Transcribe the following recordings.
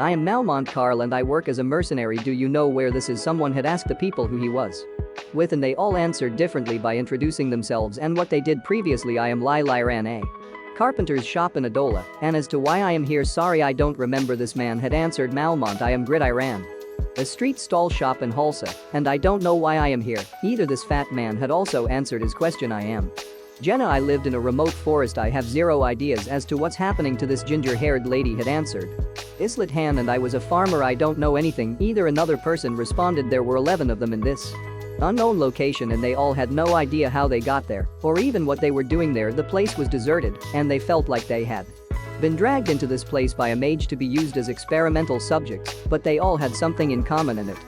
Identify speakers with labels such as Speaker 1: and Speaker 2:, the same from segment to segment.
Speaker 1: I am Malmont Carl and I work as a mercenary. Do you know where this is? Someone had asked the people who he was with and they all answered differently by introducing themselves and what they did previously. I am Lai Lai ran a carpenter's shop in Adola, and as to why I am here, sorry I don't remember. This man had answered Malmont. I am Grit. I ran a street stall shop in Halsa, and I don't know why I am here either. This fat man had also answered his question. I am Jenna. I lived in a remote forest. I have zero ideas as to what's happening to this ginger-haired lady had answered Islet Han, and I was a farmer. I don't know anything either. Another person responded. There were 11 of them in this unknown location and they all had no idea how they got there or even what they were doing there. The place was deserted and they felt like they had been dragged into this place by a mage to be used as experimental subjects, but they all had something in common, and it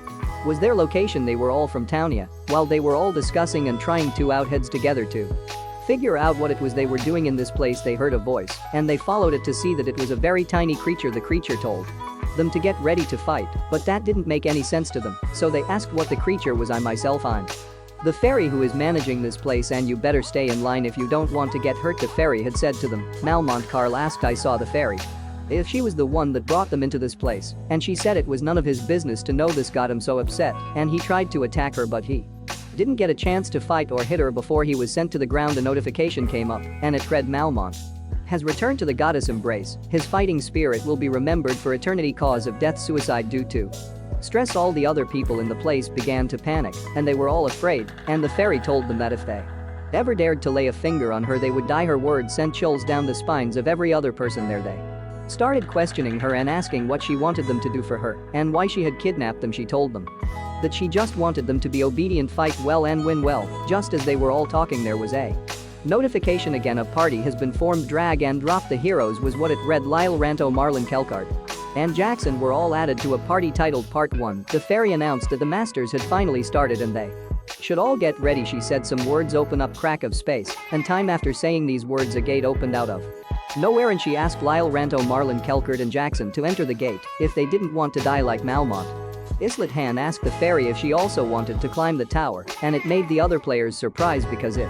Speaker 1: was their location. They were all from Townia. While they were all discussing and trying to out heads together to figure out what it was they were doing in this place, they heard a voice and they followed it to see that it was a very tiny creature. The creature told them to get ready to fight, but that didn't make any sense to them, so they asked what the creature was. I'm the fairy who is managing this place, and you better stay in line if you don't want to get hurt, the fairy had said to them. Malmont Carl asked I saw the fairy if she was the one that brought them into this place, and she said it was none of his business to know. This got him so upset and he tried to attack her, but he didn't get a chance to fight or hit her before he was sent to the ground. A notification came up and it read Malmont has returned to the goddess embrace. His fighting spirit will be remembered for eternity. Cause of death suicide due to stress. All the other people in the place began to panic and they were all afraid, and the fairy told them that if they ever dared to lay a finger on her they would die. Her words sent chills down the spines of every other person there. They started questioning her and asking what she wanted them to do for her and why she had kidnapped them. She told them that she just wanted them to be obedient, fight well and win well. Just as they were all talking there was a notification again. A party has been formed. Drag and drop the heroes was what it read. Lyle Ranto, Marlon Kelkard and Jackson were all added to a party titled Part 1. The fairy announced that the masters had finally started and they should all get ready. She said some words, open up crack of space, and time after saying these words a gate opened out of nowhere, and she asked Lyle Ranto, Marlon Kelkard and Jackson to enter the gate if they didn't want to die like Malmont. Islet Han asked the fairy if she also wanted to climb the tower, and it made the other players surprised because it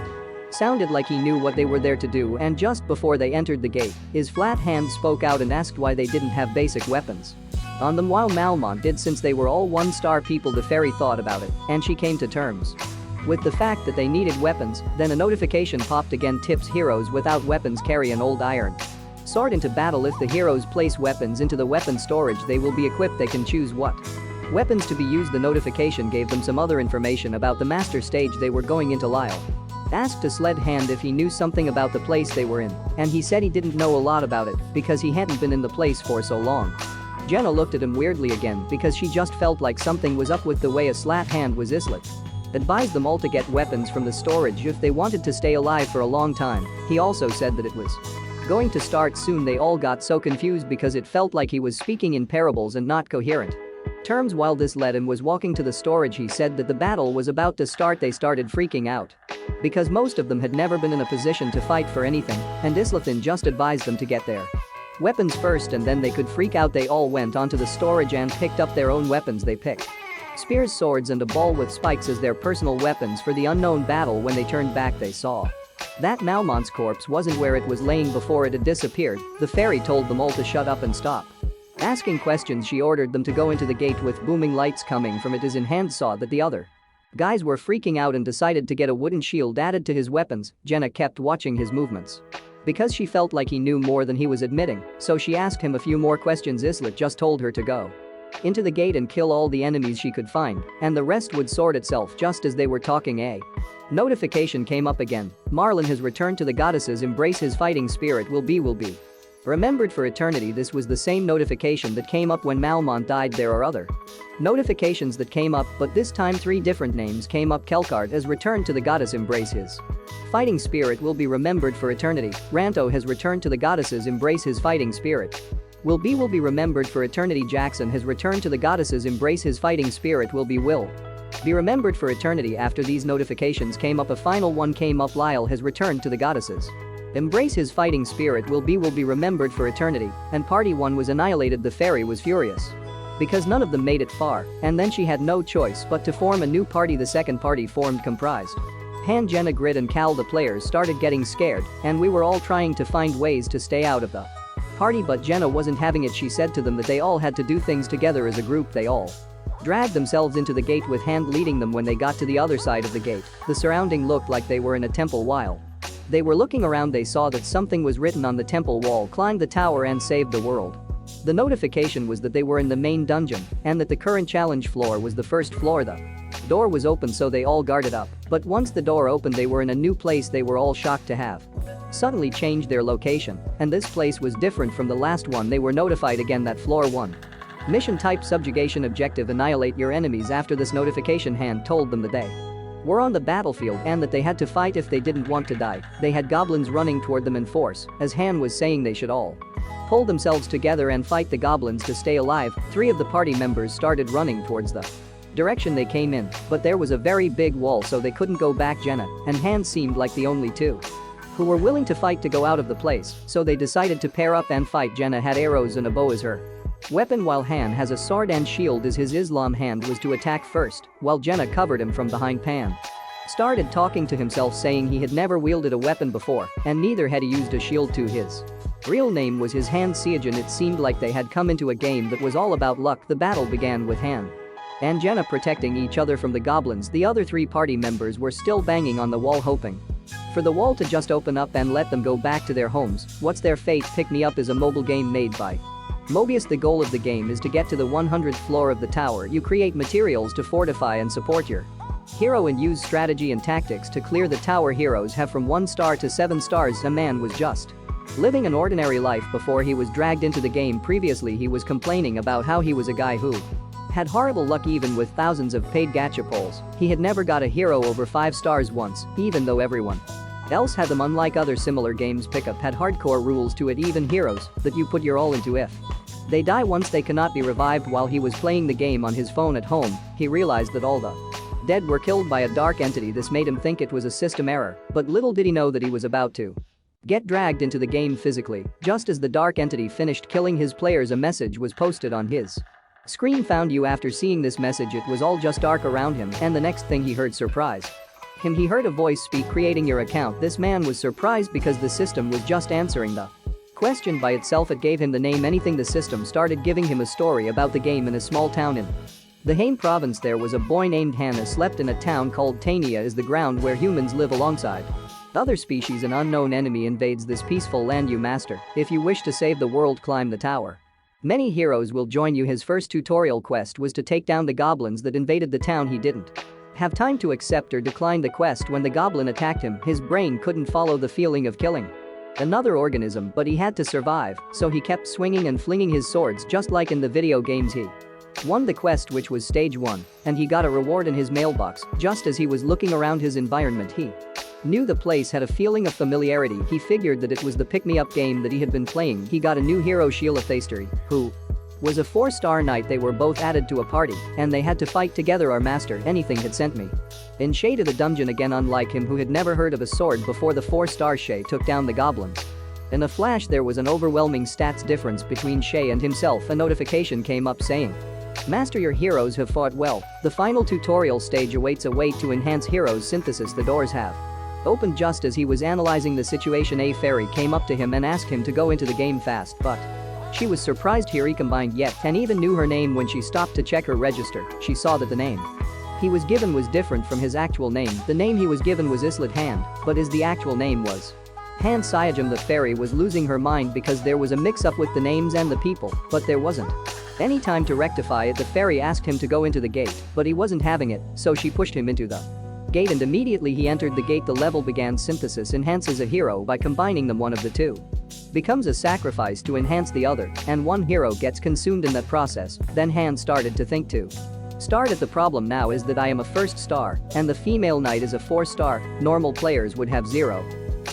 Speaker 1: sounded like he knew what they were there to do. And just before they entered the gate, his flat hand spoke out and asked why they didn't have basic weapons on them, while Malmont did, since they were all one-star people. The fairy thought about it and she came to terms with the fact that they needed weapons. Then a notification popped again. Tips: heroes without weapons carry an old iron sword into battle. If the heroes place weapons into the weapon storage they will be equipped. They can choose what weapons to be used. The notification gave them some other information about the master stage they were going into. Lyle asked a sled hand if he knew something about the place they were in, and he said he didn't know a lot about it because he hadn't been in the place for so long. Jenna looked at him weirdly again because she just felt like something was up with the way a slat hand was. Islet advised them all to get weapons from the storage if they wanted to stay alive for a long time. He also said that it was going to start soon. They all got so confused because it felt like he was speaking in parables and not coherent terms. While this led him was walking to the storage, he said that the battle was about to start. They started freaking out because most of them had never been in a position to fight for anything, and Islethan just advised them to get their weapons first and then they could freak out. They all went onto the storage and picked up their own weapons. They picked spears, swords and a ball with spikes as their personal weapons for the unknown battle. When they turned back they saw that Malmont's corpse wasn't where it was laying before it had disappeared. The fairy told them all to shut up and stop asking questions. She ordered them to go into the gate with booming lights coming from it. As in hand saw that the other guys were freaking out and decided to get a wooden shield added to his weapons. Jenna kept watching his movements because she felt like he knew more than he was admitting, so she asked him a few more questions. Islet just told her to go into the gate and kill all the enemies she could find, and the rest would sort itself. Just as they were talking, a notification came up again. Marlon has returned to the goddess's embrace. His fighting spirit will be remembered for eternity. This was the same notification that came up when Malmont died. There are other notifications that came up, but this time 3 different names came up. Kelkard has returned to the goddess embrace. His fighting spirit will be remembered for eternity. Ranto has returned to the goddess's embrace. His fighting spirit will be remembered for eternity. Jackson has returned to the goddess's embrace. His fighting spirit will be remembered for eternity. After these notifications came up, a final one came up. Lyle has returned to the goddess's embrace. His fighting spirit will be remembered for eternity, and party 1 was annihilated. The fairy was furious because none of them made it far, and then she had no choice but to form a new party. The second party formed comprised Han, Jenna, Grid and Cal. The players started getting scared and we were all trying to find ways to stay out of the party, but Jenna wasn't having it. She said to them that they all had to do things together as a group. They all dragged themselves into the gate with hand leading them. When they got to the other side of the gate, the surrounding looked like they were in a temple. While they were looking around, they saw that something was written on the temple wall: climb the tower and save the world. The notification was that they were in the main dungeon and that the current challenge floor was the first floor. The door was open, so they all guarded up, but once the door opened they were in a new place. They were all shocked to have suddenly changed their location, and this place was different from the last one. They were notified again that floor 1 mission type subjugation, objective annihilate your enemies. After this notification, hand told them that they were on the battlefield and that they had to fight if they didn't want to die. They had goblins running toward them in force. As Han was saying, they should all pull themselves together and fight the goblins to stay alive. 3 of the party members started running towards the direction they came in, but there was a very big wall, so they couldn't go back. Jenna and Han seemed like the only 2 who were willing to fight to go out of the place, so they decided to pair up and fight. Jenna had arrows and a bow as her weapon, while Han has a sword and shield as his Islam. Hand was to attack first, while Jenna covered him from behind. Pan started talking to himself, saying he had never wielded a weapon before, and neither had he used a shield too. His real name was his Han Seojin. It seemed like they had come into a game that was all about luck. The battle began with Han and Jenna protecting each other from the goblins. The other 3 party members were still banging on the wall, hoping for the wall to just open up and let them go back to their homes. What's their fate? Pick Me Up is a mobile game made by Mobius. The goal of the game is to get to the 100th floor of the tower. You create materials to fortify and support your hero and use strategy and tactics to clear the tower. Heroes have from 1 star to 7 stars. A man was just living an ordinary life before he was dragged into the game. Previously he was complaining about how he was a guy who had horrible luck. Even with thousands of paid gacha pulls, he had never got a hero over 5 stars once, even though everyone else had them. Unlike other similar games, Pickup had hardcore rules to it. Even heroes that you put your all into, if they die once they cannot be revived. While he was playing the game on his phone at home, he realized that all the dead were killed by a dark entity. This made him think it was a system error, but little did he know that he was about to get dragged into the game physically. Just as the dark entity finished killing his players, a message was posted on his screen: found you. After seeing this message, it was all just dark around him, and the next thing he heard surprised him. He heard a voice speak: creating your account. This man was surprised because the system was just answering the question by itself. It gave him the name Anything. The system started giving him a story about the game. In a small town in the Hain province, there was a boy named Hannah. Slept in a town called Tania. Is the ground where humans live alongside other species. An unknown enemy invades this peaceful land. You master, if you wish to save the world, climb the tower. Many heroes will join you. His first tutorial quest was to take down the goblins that invaded the town. He didn't have time to accept or decline the quest when the goblin attacked him. His brain couldn't follow the feeling of killing another organism, but he had to survive, so he kept swinging and flinging his swords just like in the video games. He won the quest, which was stage 1, and he got a reward in his mailbox. Just as he was looking around his environment, he knew the place had a feeling of familiarity. He figured that it was the pick-me-up game that he had been playing. He got a new hero, Sheila Thasteri, who was a 4-star knight. They were both added to a party, and they had to fight together. Our master, Anything, had sent me in Shay to the dungeon again. Unlike him, who had never heard of a sword before, the 4-star Shay took down the goblins. In a flash, there was an overwhelming stats difference between Shay and himself. A notification came up saying, Master, your heroes have fought well. The final tutorial stage awaits. A way to enhance heroes synthesis. The doors have opened. Just as he was analyzing the situation, a fairy came up to him and asked him to go into the game fast, but she was surprised. Here he combined yet and even knew her name. When she stopped to check her register, she saw that the name he was given was different from his actual name. The name he was given was Islet Hand, but his the actual name was Han Seojin. The fairy was losing her mind because there was a mix-up with the names and the people, but there wasn't any time to rectify it. The fairy asked him to go into the gate, but he wasn't having it, so she pushed him into the gate, and immediately he entered the gate. The level began. Synthesis enhances a hero by combining them. One of the two becomes a sacrifice to enhance the other, and one hero gets consumed in that process. Then Han started to think to start at the problem now is that I am a 1st star, and the female knight is a 4-star. Normal players would have 0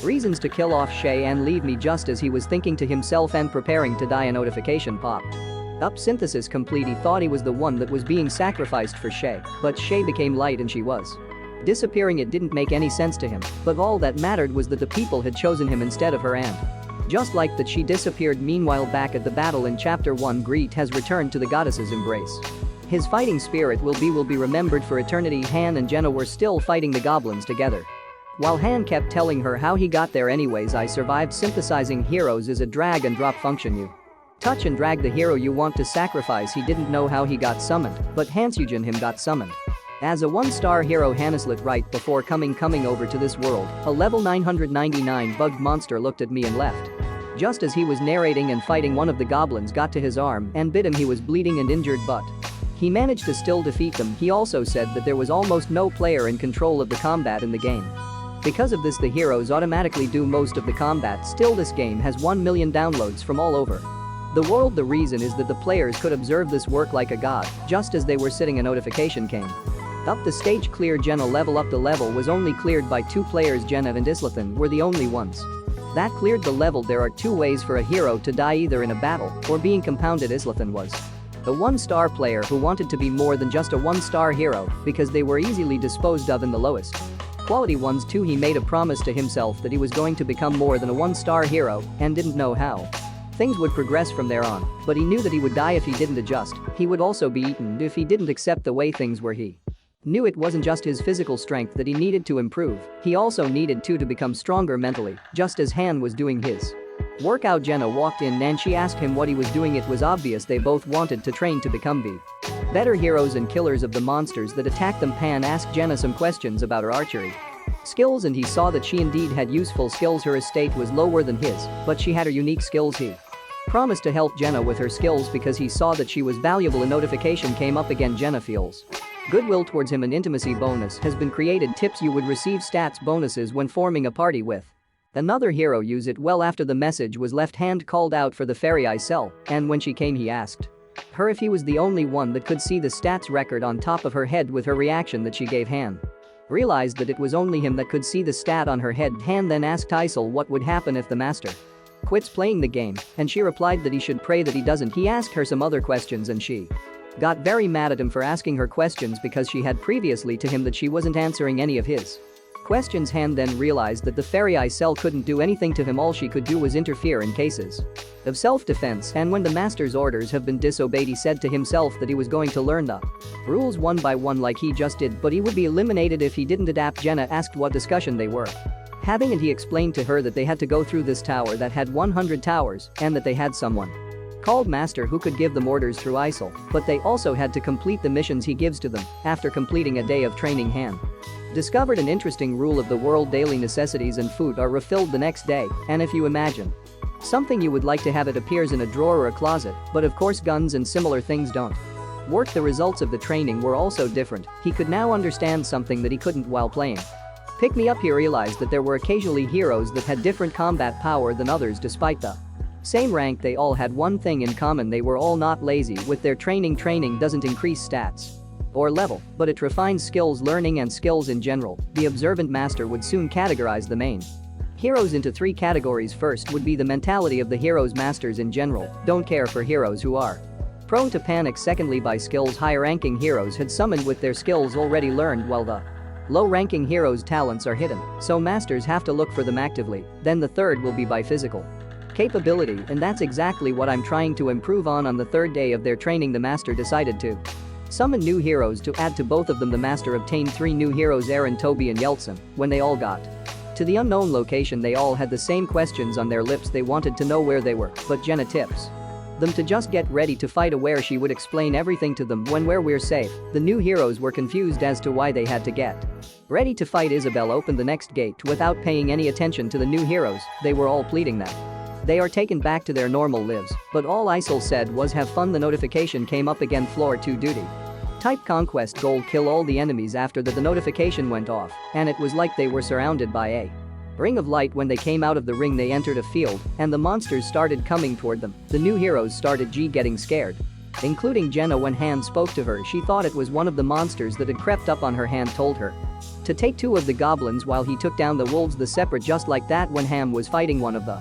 Speaker 1: reasons to kill off Shay and leave me. Just as he was thinking to himself and preparing to die, a notification popped up. Synthesis complete. He thought he was the one that was being sacrificed for Shay, but Shay became light and she was disappearing. It didn't make any sense to him, but all that mattered was that the people had chosen him instead of her, and just like that, she disappeared. Meanwhile, back at the battle in chapter 1, Greet has returned to the goddess's embrace. His fighting spirit will be remembered for eternity. Han and Jenna were still fighting the goblins together. While Han kept telling her how he got there anyways. I survived. Synthesizing heroes is a drag and drop function. You touch and drag the hero you want to sacrifice. He didn't know how he got summoned, but Hansujin him got summoned. As a 1-star hero, Hanneslet right before coming over to this world, a level 999 bugged monster looked at me and left. Just as he was narrating and fighting, one of the goblins got to his arm and bit him. He was bleeding and injured, but he managed to still defeat them. He also said that there was almost no player in control of the combat in the game. Because of this, the heroes automatically do most of the combat. Still, this game has 1 million downloads from all over the world. The reason is that the players could observe this work like a god. Just as they were sitting, a notification came up. The stage clear. Jenna level up. The level was only cleared by 2 players. Jenna and Islathan were the only ones that cleared the level. There are 2 ways for a hero to die, either in a battle or being compounded. Islathan was a 1-star player who wanted to be more than just a 1-star hero because they were easily disposed of in the lowest quality ones too. He made a promise to himself that he was going to become more than a 1-star hero and didn't know how things would progress from there on, but he knew that he would die if he didn't adjust. He would also be eaten if he didn't accept the way things were. He knew it wasn't just his physical strength that he needed to improve, he also needed to become stronger mentally, just as Han was doing his workout. Jenna walked in and she asked him what he was doing. It was obvious they both wanted to train to become the better heroes and killers of the monsters that attacked them. Pan asked Jenna some questions about her archery skills and he saw that she indeed had useful skills. Her estate was lower than his, but she had her unique skills. He promised to help Jenna with her skills because he saw that she was valuable. A notification came up again. Jenna feels goodwill towards him. An intimacy bonus has been created. Tips: you would receive stats bonuses when forming a party with another hero. Use it well. After the message was left, Hand called out for the fairy Isel, and when she came he asked her if he was the only one that could see the stats record on top of her head. With her reaction that she gave, Han realized that it was only him that could see the stat on her head. Han then asked Isel what would happen if the master quits playing the game, and she replied that he should pray that he doesn't. He asked her some other questions and she got very mad at him for asking her questions because she had previously to him that she wasn't answering any of his questions. Han then realized that the fairy Isel couldn't do anything to him. All she could do was interfere in cases of self-defense, and when the master's orders have been disobeyed, he said to himself that he was going to learn the rules one by one like he just did, but he would be eliminated if he didn't adapt. Jenna asked what discussion they were having and he explained to her that they had to go through this tower that had 100 towers and that they had someone called Master who could give them orders through Isel, but they also had to complete the missions he gives to them. After completing a day of training, Han discovered an interesting rule of the world: daily necessities and food are refilled the next day, and if you imagine something you would like to have, it appears in a drawer or a closet, but of course guns and similar things don't work. The results of the training were also different. He could now understand something that he couldn't while playing Pick Me Up. He realized that there were occasionally heroes that had different combat power than others. Despite the same rank, they all had one thing in common: they were all not lazy with their training. Training doesn't increase stats or level, but it refines skills. Learning and skills in general. The observant master would soon categorize the main heroes into 3 categories. First would be the mentality of the heroes. Masters in general don't care for heroes who are prone to panic. Secondly, by skills. Higher-ranking heroes had summoned with their skills already learned, while the low-ranking heroes' talents are hidden, so masters have to look for them actively. Then the third will be by physical capability, and that's exactly what I'm trying to improve on. On the 3rd day of their training, the master decided to summon new heroes to add to both of them. The master obtained 3 new heroes: Aaron, Toby and Yeltsin. When they all got to the unknown location, they all had the same questions on their lips. They wanted to know where they were, but Jenna tips them to just get ready to fight. Where she would explain everything to them. When we're safe, the new heroes were confused as to why they had to get ready to fight. Isabel opened the next gate without paying any attention to the new heroes. They were all pleading that they are taken back to their normal lives, but all Isel said was have fun. The notification came up again: floor 2 duty. Type conquest goal: kill all the enemies. After that, the notification went off, and it was like they were surrounded by a ring of light. When they came out of the ring, they entered a field, and the monsters started coming toward them. The new heroes started getting scared, including Jenna. When Han spoke to her, she thought it was one of the monsters that had crept up on her. Han told her to take 2 of the goblins while he took down the wolves, the separate. Just like that, when Ham was fighting one of the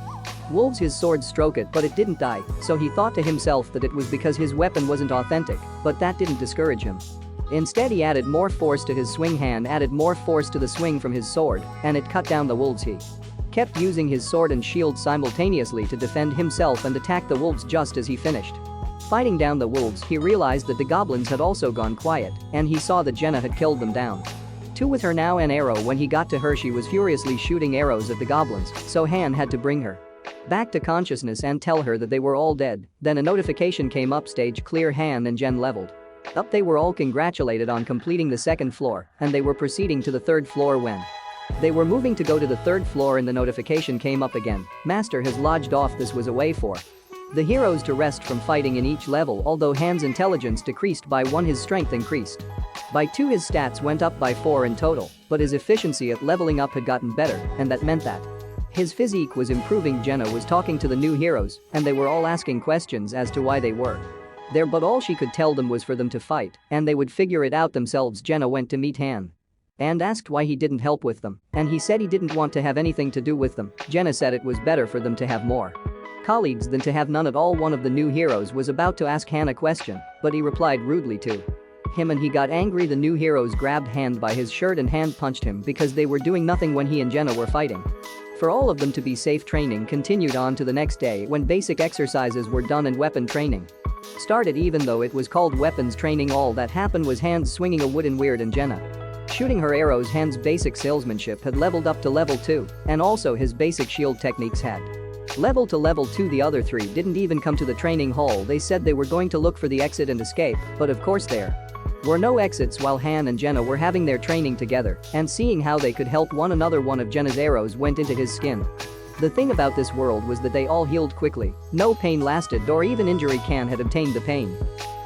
Speaker 1: wolves, his sword struck it, but it didn't die, so he thought to himself that it was because his weapon wasn't authentic, but that didn't discourage him. Instead, he added more force to his swing. Han added more force to the swing from his sword, and it cut down the wolves. He kept using his sword and shield simultaneously to defend himself and attack the wolves. Just as he finished fighting down the wolves, he realized that the goblins had also gone quiet, and he saw that Jenna had killed them down Two with her now an arrow. When he got to her, she was furiously shooting arrows at the goblins, so Han had to bring her back to consciousness and tell her that they were all dead. Then a notification came up, stage clear. Han and Jen leveled up. They were all congratulated on completing the second floor, and they were proceeding to the third floor when they were moving to go to the third floor and the notification came up again. Master has lodged off. This was a way for the heroes to rest from fighting in each level. Although Han's intelligence decreased by 1, his strength increased by 2, his stats went up by 4 in total, but his efficiency at leveling up had gotten better, and that meant that his physique was improving. Jenna was talking to the new heroes, and they were all asking questions as to why they were there, but all she could tell them was for them to fight, and they would figure it out themselves. Jenna went to meet Han and asked why he didn't help with them, and he said he didn't want to have anything to do with them. Jenna said it was better for them to have more colleagues than to have none at all. One of the new heroes was about to ask Han a question, but he replied rudely to him and he got angry. The new heroes grabbed Han by his shirt and hand punched him because they were doing nothing when he and Jenna were fighting. For all of them to be safe, training continued on to the next day when basic exercises were done and weapon training started. Even though it was called weapons training, all that happened was Han swinging a wooden weird and Jenna shooting her arrows. Han's basic salesmanship had leveled up to level 2, and also his basic shield techniques had leveled to level 2. The other 3 didn't even come to the training hall. They said they were going to look for the exit and escape, but of course there were no exits while Han and Jenna were having their training together and seeing how they could help one another. One of Jenna's arrows went into his skin. The thing about this world was that they all healed quickly. No pain lasted or even injury. Can had obtained the pain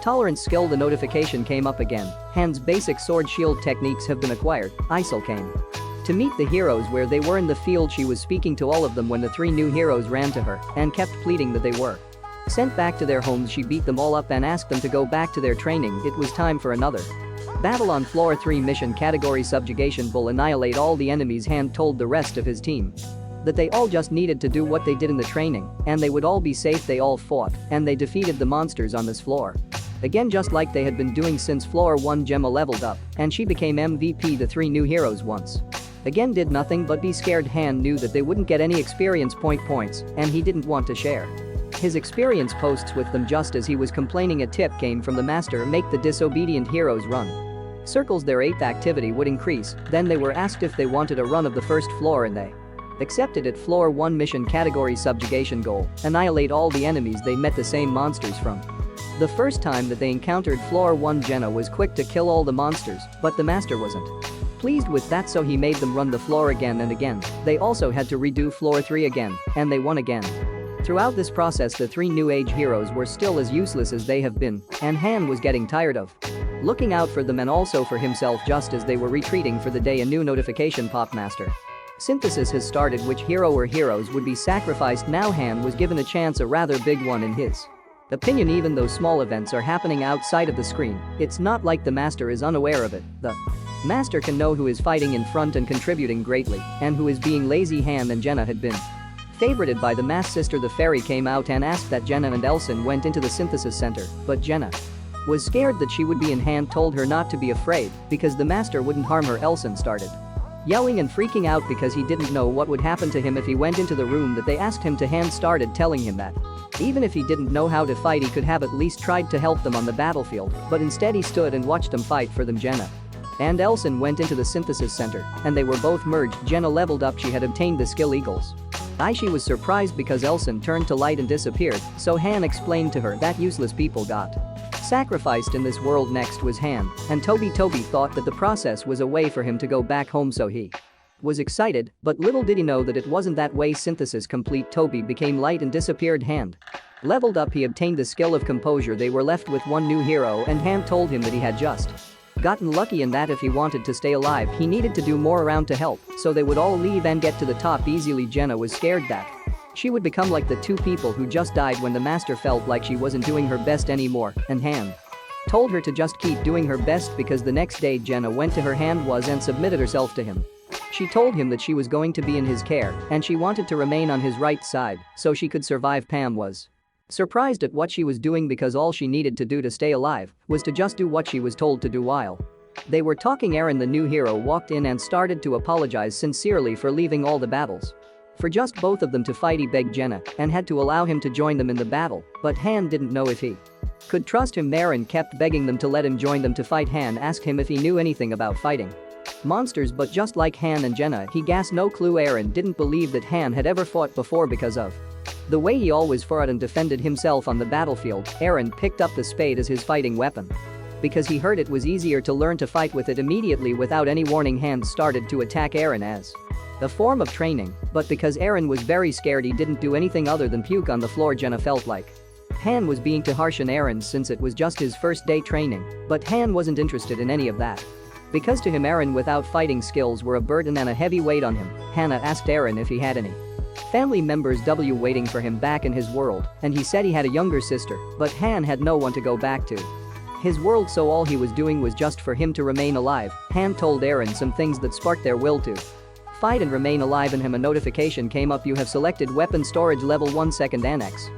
Speaker 1: tolerance skill. The notification came up again. Han's basic sword shield techniques have been acquired. Isel came to meet the heroes where they were in the field. She was speaking to all of them when the 3 new heroes ran to her and kept pleading that they were sent back to their homes. She beat them all up and asked them to go back to their training. It was time for another battle on floor 3. Mission category subjugation. Bull annihilate all the enemies. Han told the rest of his team that they all just needed to do what they did in the training and they would all be safe. They all fought and they defeated the monsters on this floor again, just like they had been doing since floor 1. Gemma leveled up and she became MVP. The 3 new heroes once again did nothing but be scared. Han knew that they wouldn't get any experience points and he didn't want to share his experience posts with them. Just as he was complaining, a tip came from the master: make the disobedient heroes run circles. Their 8th activity would increase. Then they were asked if they wanted a run of the first floor and they accepted it. Floor 1 mission category subjugation goal: annihilate all the enemies. They met the same monsters from the first time that they encountered floor 1. Jenna was quick to kill all the monsters, but the master wasn't pleased with that, so he made them run the floor again and again. They also had to redo floor 3 again, and they won again. Throughout this process, the 3 new age heroes were still as useless as they have been, and Han was getting tired of looking out for them and also for himself. Just as they were retreating for the day, a new notification popped: master synthesis has started. Which hero or heroes would be sacrificed? Now Han was given a chance, a rather big one in his opinion. Even though small events are happening outside of the screen, it's not like the master is unaware of it. The master can know who is fighting in front and contributing greatly and who is being lazy. Han and Jenna had been favorited by the mass sister. The fairy came out and asked that Jenna and Elson went into the synthesis center, but Jenna was scared that she would be in. Han told her not to be afraid because the master wouldn't harm her. Elson started yelling and freaking out because he didn't know what would happen to him if he went into the room that they asked him to. Han started telling him that even if he didn't know how to fight, he could have at least tried to help them on the battlefield, but instead he stood and watched them fight for them. Jenna and Elson went into the synthesis center and they were both merged. Jenna leveled up. She had obtained the skill Eagle's Eye. She was surprised because Elson turned to light and disappeared, so Han explained to her that useless people got sacrificed in this world. Next was Han and Toby. Toby thought that the process was a way for him to go back home, so he was excited, but little did he know that it wasn't that way. Synthesis complete. Toby became light and disappeared. Han leveled up. He obtained the skill of composure. They were left with 1 new hero and Han told him that he had just gotten lucky and that if he wanted to stay alive he needed to do more around to help, so they would all leave and get to the top easily. Jenna was scared that she would become like the 2 people who just died when the master felt like she wasn't doing her best anymore, and Han told her to just keep doing her best because the next day Jenna went to her hand was and submitted herself to him. She told him that she was going to be in his care and she wanted to remain on his right side so she could survive. Pam was surprised at what she was doing because all she needed to do to stay alive was to just do what she was told to do. While they were talking, Aaron, the new hero, walked in and started to apologize sincerely for leaving all the battles for just both of them to fight. He begged Jenna and had to allow him to join them in the battle, but Han didn't know if he could trust him. Aaron kept begging them to let him join them to fight. Han asked him if he knew anything about fighting. Monsters, but just like Han and Jenna, he guessed no clue. Eren didn't believe that Han had ever fought before because of the way he always fought and defended himself on the battlefield. Eren picked up the spade as his fighting weapon because he heard it was easier to learn to fight with it immediately without any warning. Han started to attack Eren as a form of training, but because Eren was very scared he didn't do anything other than puke on the floor. Jenna felt like Han was being too harsh on Eren since it was just his first day training, but Han wasn't interested in any of that. Because to him Eren without fighting skills were a burden and a heavy weight on him. Hannah asked Eren if he had any family members waiting for him back in his world, and he said he had a younger sister, but Han had no one to go back to his world, so all he was doing was just for him to remain alive. Han told Eren some things that sparked their will to fight and remain alive. In him a notification came up: you have selected weapon storage level 1 second annex.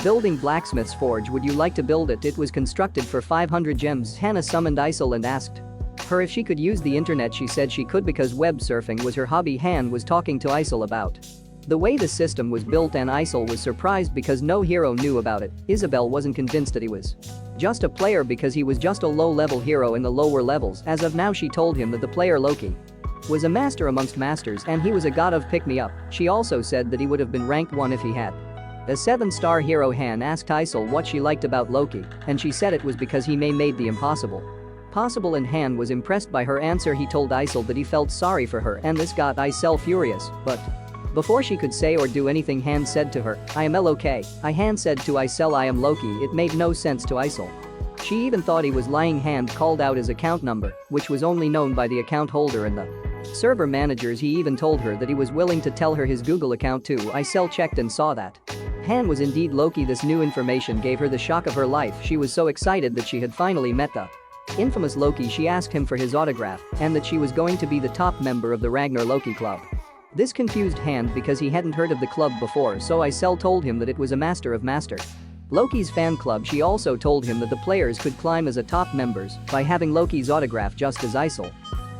Speaker 1: Building blacksmith's forge, would you like to build it? It was constructed for 500 gems. Hannah summoned Isol and asked her if she could use the internet. She said she could because web surfing was her hobby. Han was talking to Isol about the way the system was built and Isol was surprised because no hero knew about it. Isabel wasn't convinced that he was just a player because he was just a low-level hero in the lower levels. As of now she told him that the player Loki was a master amongst masters and he was a god of pick-me-up. She also said that he would have been ranked 1 if he had a 7-star hero. Han asked Isol what she liked about Loki, and she said it was because he made the impossible possible, and Han was impressed by her answer. He told Isol that he felt sorry for her and this got Isol furious, but before she could say or do anything Han said to her, "I am LOK." Han said to Isol, "I am Loki." It made no sense to Isol. She even thought he was lying. Han called out his account number, which was only known by the account holder and the server managers. He even told her that he was willing to tell her his Google account too. Isol checked and saw that Han was indeed Loki. This new information gave her the shock of her life. She was so excited that she had finally met the infamous Loki. She asked him for his autograph and that she was going to be the top member of the Ragnar Loki Club. This confused Han because he hadn't heard of the club before, so Isol told him that it was a Master of Master Loki's fan club. She also told him that the players could climb as a top members by having Loki's autograph. Just as Isol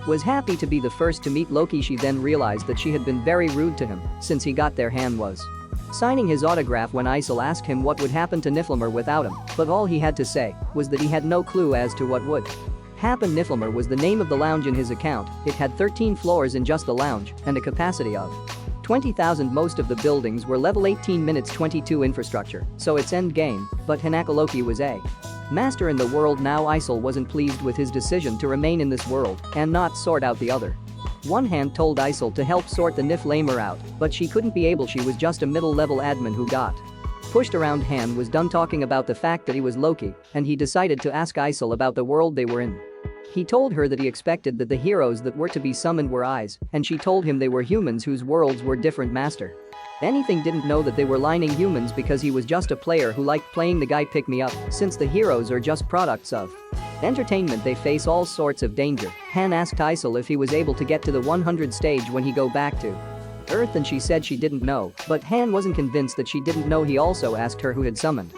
Speaker 1: was happy to be the first to meet Loki, she then realized that she had been very rude to him since he got there. Han was signing his autograph when Isol asked him what would happen to Niflheim without him, but all he had to say was that he had no clue as to what would happen. Niflheim was the name of the lounge in his account. It had 13 floors in just the lounge and a capacity of 20,000. Most of the buildings were level 18 minutes 22 infrastructure, so it's end game, but Hanaka Loki was a master in the world now. Isol wasn't pleased with his decision to remain in this world and not sort out the other. One hand told Isol to help sort the Niflheimers out, but she couldn't be able. She was just a middle-level admin who got pushed around. Han was done talking about the fact that he was Loki, and he decided to ask Isol about the world they were in. He told her that he expected that the heroes that were to be summoned were eyes, and she told him they were humans whose worlds were different. Master Anything didn't know that they were lying humans because he was just a player who liked playing the guy pick-me-up. Since the heroes are just products of entertainment, they face all sorts of danger. Han asked Isol if he was able to get to the 100 stage when he go back to Earth, and she said she didn't know, but Han wasn't convinced that she didn't know. He also asked her who had summoned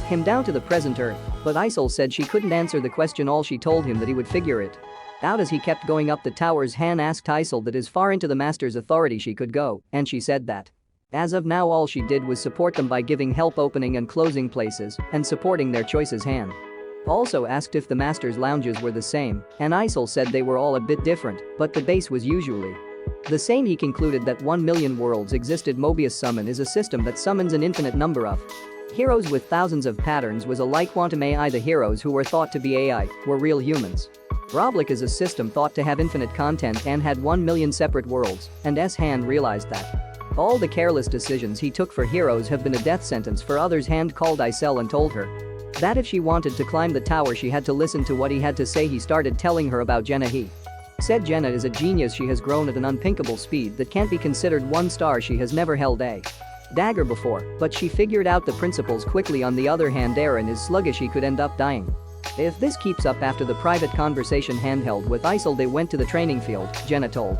Speaker 1: him down to the present Earth, but Isol said she couldn't answer the question. All she told him that he would figure it out as he kept going up the towers. Han asked Isol that as far into the Master's authority she could go, and she said that as of now all she did was support them by giving help opening and closing places and supporting their choices. Han also asked if the Master's lounges were the same, and Isol said they were all a bit different, but the base was usually the same. He concluded that 1 million worlds existed. Mobius Summon is a system that summons an infinite number of heroes with thousands of patterns. Was like Quantum AI. The heroes who were thought to be AI were real humans. Roblox is a system thought to have infinite content and had 1 million separate worlds, and Han realized that all the careless decisions he took for heroes have been a death sentence for others. Han called Isol and told her that if she wanted to climb the tower she had to listen to what he had to say. He started telling her about Jenna. He said Jenna is a genius. She has grown at an unthinkable speed that can't be considered 1 star. She has never held a dagger before, but she figured out the principles quickly. On the other hand, Eren is sluggish. He could end up dying if this keeps up. After the private conversation Han held with Isol, they went to the training field. Jenna told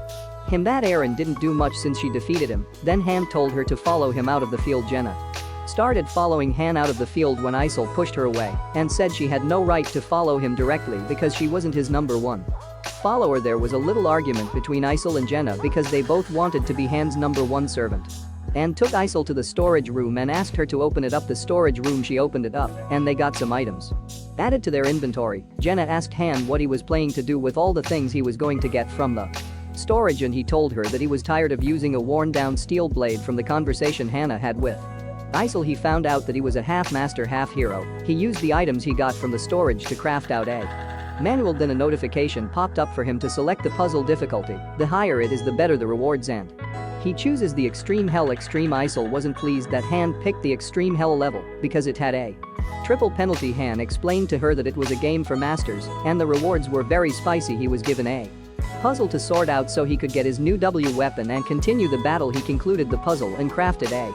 Speaker 1: him that Eren didn't do much since she defeated him. Then Han told her to follow him out of the field. Jenna started following Han out of the field when Isol pushed her away and said she had no right to follow him directly because she wasn't his number 1 follower. There was a little argument between Isol and Jenna because they both wanted to be Han's number 1 servant. And took Isol to the storage room and asked her to open it up. The storage room, she opened it up and they got some items. Added to their inventory, Jenna asked Han what he was planning to do with all the things he was going to get from the storage, and he told her that he was tired of using a worn-down steel blade from the conversation Hannah had with Isel. He found out that he was a half-master half-hero. He used the items he got from the storage to craft out a manual. Then a notification popped up for him to select the puzzle difficulty. The higher it is, the better the rewards, and he chooses the Extreme Hell. Extreme Isel wasn't pleased that Han picked the Extreme Hell level because it had a triple penalty. Han explained to her that it was a game for masters and the rewards were very spicy. He was given a puzzle to sort out so he could get his new W weapon and continue the battle. He concluded the puzzle and crafted a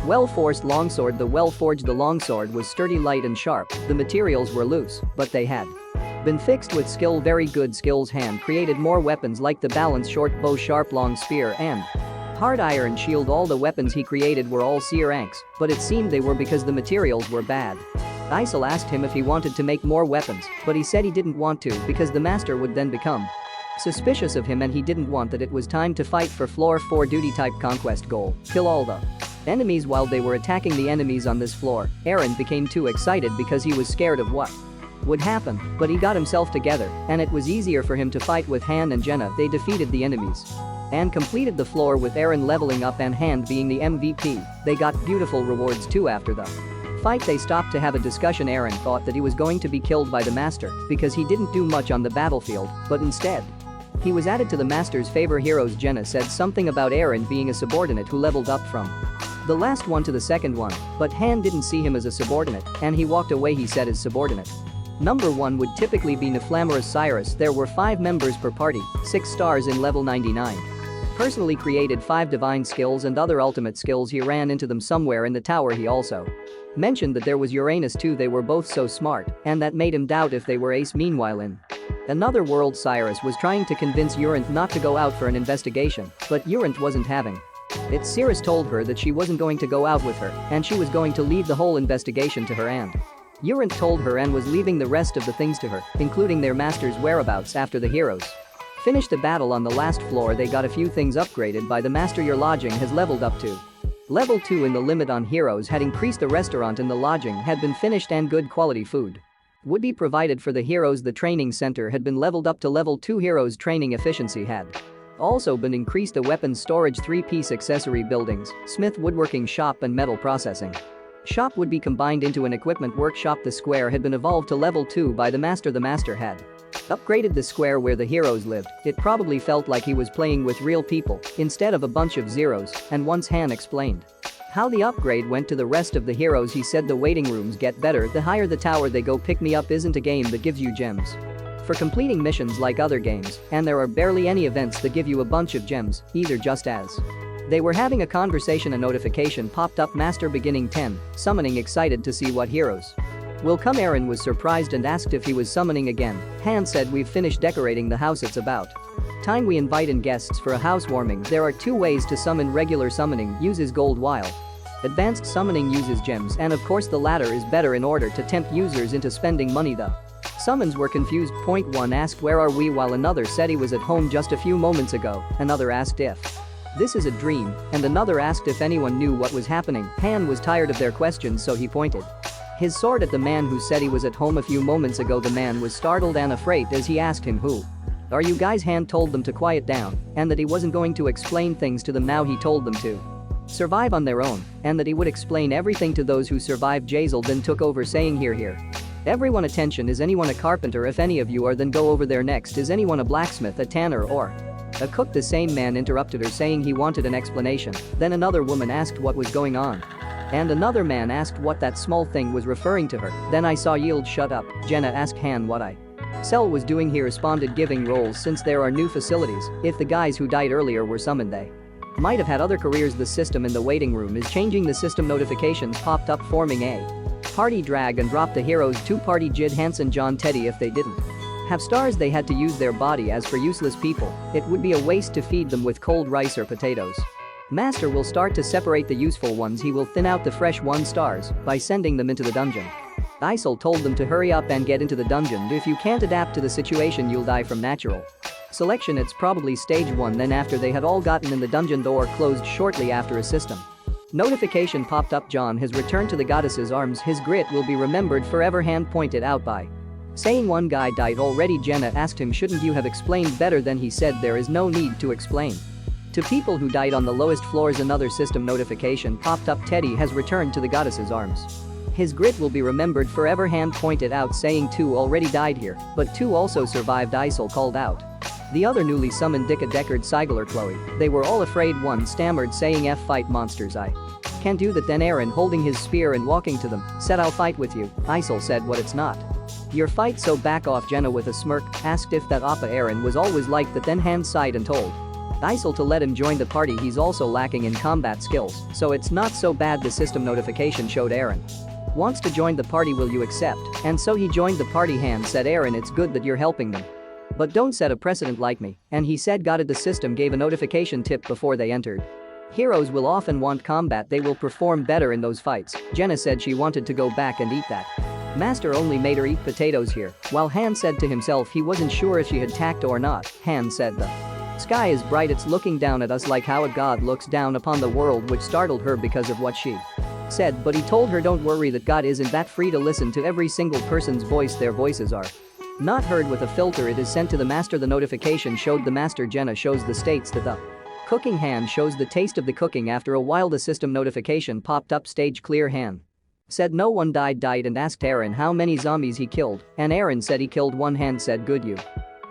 Speaker 1: well-forged longsword. The well-forged longsword was sturdy, light and sharp. The materials were loose, but they had been fixed with skill. Very good skills. Han created more weapons like the balanced short bow, sharp long spear and hard iron shield. All the weapons he created were all C ranks, but it seemed they were because the materials were bad. Isel asked him if he wanted to make more weapons, but he said he didn't want to because the master would then become suspicious of him and he didn't want that. It was time to fight for floor 4 duty type conquest goal. Kill all the enemies. While they were attacking the enemies on this floor, Aaron became too excited because he was scared of what would happen, but he got himself together and it was easier for him to fight with Han and Jenna. They defeated the enemies and completed the floor with Aaron leveling up and Han being the MVP. They got beautiful rewards too. After the fight, they stopped to have a discussion. Aaron thought that he was going to be killed by the master because he didn't do much on the battlefield, but instead he was added to the master's favor heroes. Jenna said something about Aaron being a subordinate who leveled up from the last one to the second one, but Han didn't see him as a subordinate and he walked away. He said his subordinate number 1 would typically be Neflamorous Cyrus. There were 5 members per party, 6 stars in level 99. Personally created 5 divine skills and other ultimate skills. He ran into them somewhere in the tower. He also mentioned that there was Uranus too. They were both so smart and that made him doubt if they were ace. Meanwhile, in another world, Cyrus was trying to convince Urant not to go out for an investigation, but Urant wasn't having it. Cyrus told her that she wasn't going to go out with her and she was going to leave the whole investigation to her, and Urant told her and was leaving the rest of the things to her, including their master's whereabouts. After the heroes finished the battle on the last floor, they got a few things upgraded by the master. Your lodging has leveled up to level 2 and the limit on heroes had increased. The restaurant and the lodging had been finished and good quality food would be provided for the heroes. The training center had been leveled up to level 2. Heroes training efficiency had also been increased. The weapons storage, 3-piece accessory buildings, smith, woodworking shop and metal processing shop would be combined into an equipment workshop. The square had been evolved to level 2 by the master. The master had upgraded the square where the heroes lived. It probably felt like he was playing with real people instead of a bunch of zeros, and once Han explained how the upgrade went to the rest of the heroes, he said the waiting rooms get better the higher the tower they go. Pick Me Up isn't a game that gives you gems for completing missions like other games, and there are barely any events that give you a bunch of gems either. Just as they were having a conversation, a notification popped up. Master beginning 10, summoning, excited to see what heroes will come. Aaron was surprised and asked if he was summoning again. Han said, we've finished decorating the house, it's about time we invite in guests for a housewarming. There are 2 ways to summon. Regular summoning uses gold while advanced summoning uses gems, and of course the latter is better in order to tempt users into spending money. The summons were confused. Point 1 asked where are we while another said he was at home just a few moments ago. Another asked if this is a dream, and another asked if anyone knew what was happening. Han was tired of their questions, so he pointed his sword at the man who said he was at home a few moments ago. The man was startled and afraid as he asked him, who are you guys? Han told them to quiet down and that he wasn't going to explain things to them now. He told them to survive on their own and that he would explain everything to those who survived. Jazel then took over, saying, here. Everyone attention, is anyone a carpenter? If any of you are, then go over there next. Is anyone a blacksmith, a tanner or a cook? The same man interrupted her, saying he wanted an explanation. Then another woman asked what was going on. And another man asked what that small thing was referring to her. Then I saw Yield. Shut up. Jenna asked Han what Cell was doing. He responded, giving roles. Since there are new facilities, if the guys who died earlier were summoned, they might have had other careers. The system in the waiting room is changing. The system notifications popped up forming a party. Drag and drop the heroes 2 party. Jid, Hansen, John, Teddy. If they didn't have stars, they had to use their body. As for useless people, it would be a waste to feed them with cold rice or potatoes. Master will start to separate the useful ones. He will thin out the fresh 1 stars by sending them into the dungeon. Isel told them to hurry up and get into the dungeon. If you can't adapt to the situation, you'll die from natural selection. It's probably stage 1. Then after they had all gotten in, the dungeon door closed shortly after. A system Notification popped up. John has returned to the goddess's arms. His grit will be remembered forever. Hand pointed out by saying one guy died already. Jenna asked him, shouldn't you have explained better? Then he said there is no need to explain. To people who died on the lowest floors. Another system notification popped up. Teddy has returned to the goddess's arms. His grit will be remembered forever. Hand pointed out saying 2 already died here, but 2 also survived. Isol called out the other newly summoned Dicka, Deckard, Sigler, Chloe. They were all afraid. One stammered saying F fight monsters, I can't do that. Then Aaron, holding his spear and walking to them, said I'll fight with you. Isol said what, it's not your fight, so back off. Jenna with a smirk asked if that Appa Aaron was always like that. Then Hand sighed and told Isol to let him join the party. He's also lacking in combat skills, so it's not so bad. The system notification showed Aaron wants to join the party. Will you accept? And so he joined the party. Hand said Aaron, it's good that you're helping them, but don't set a precedent like me. And he said got it. The system gave a notification tip before they entered. Heroes will often want combat, they will perform better in those fights. Jenna said she wanted to go back and eat that. Master only made her eat potatoes here, while Han said to himself he wasn't sure if she had tact or not. Han said the sky is bright, it's looking down at us like how a god looks down upon the world, which startled her because of what she said, but he told her don't worry, that God isn't that free to listen to every single person's voice. Their voices are not heard with a filter. It is sent to the master. The notification showed the master. Jenna shows the states that the cooking. Han shows the taste of the cooking. After a while the system notification popped up. Stage clear. Han said no one died and asked Aaron how many zombies he killed, and Aaron said he killed 1. Han said good, you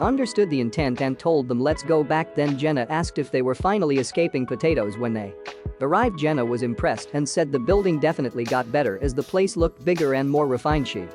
Speaker 1: understood the intent, and told them let's go back. Then Jenna asked if they were finally escaping potatoes when they arrived. Jenna was impressed and said the building definitely got better as the place looked bigger and more refined. She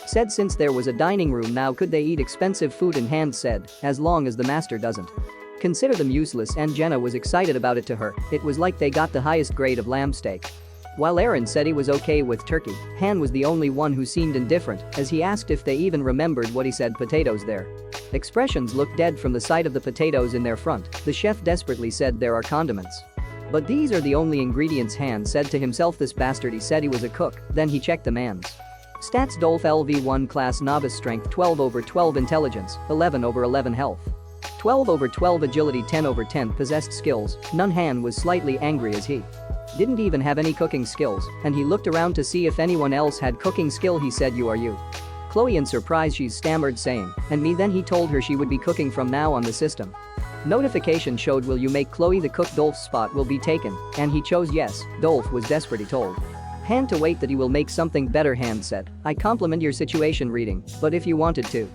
Speaker 1: said since there was a dining room now could they eat expensive food, and Hand said as long as the master doesn't consider them useless, and Jenna was excited about it. To her, it was like they got the highest grade of lamb steak. While Aaron said he was okay with turkey, Han was the only one who seemed indifferent as he asked if they even remembered what he said. Potatoes. Their expressions looked dead from the sight of the potatoes in their front. The chef desperately said there are condiments, but these are the only ingredients. Han said to himself this bastard, he said he was a cook. Then he checked the man's stats. Dolph LV1 class, novice strength 12/12, intelligence 11/11, health 12/12, agility 10/10, possessed skills none. Han was slightly angry as he didn't even have any cooking skills, and he looked around to see if anyone else had cooking skill. He said you are you, Chloe. In surprise she stammered saying and me. Then he told her she would be cooking from now on. The system notification showed will you make Chloe the cook? Dolph's spot will be taken, and he chose yes. Dolph was desperate. He told Han to wait, that he will make something better. Han said I compliment your situation reading, but if you wanted to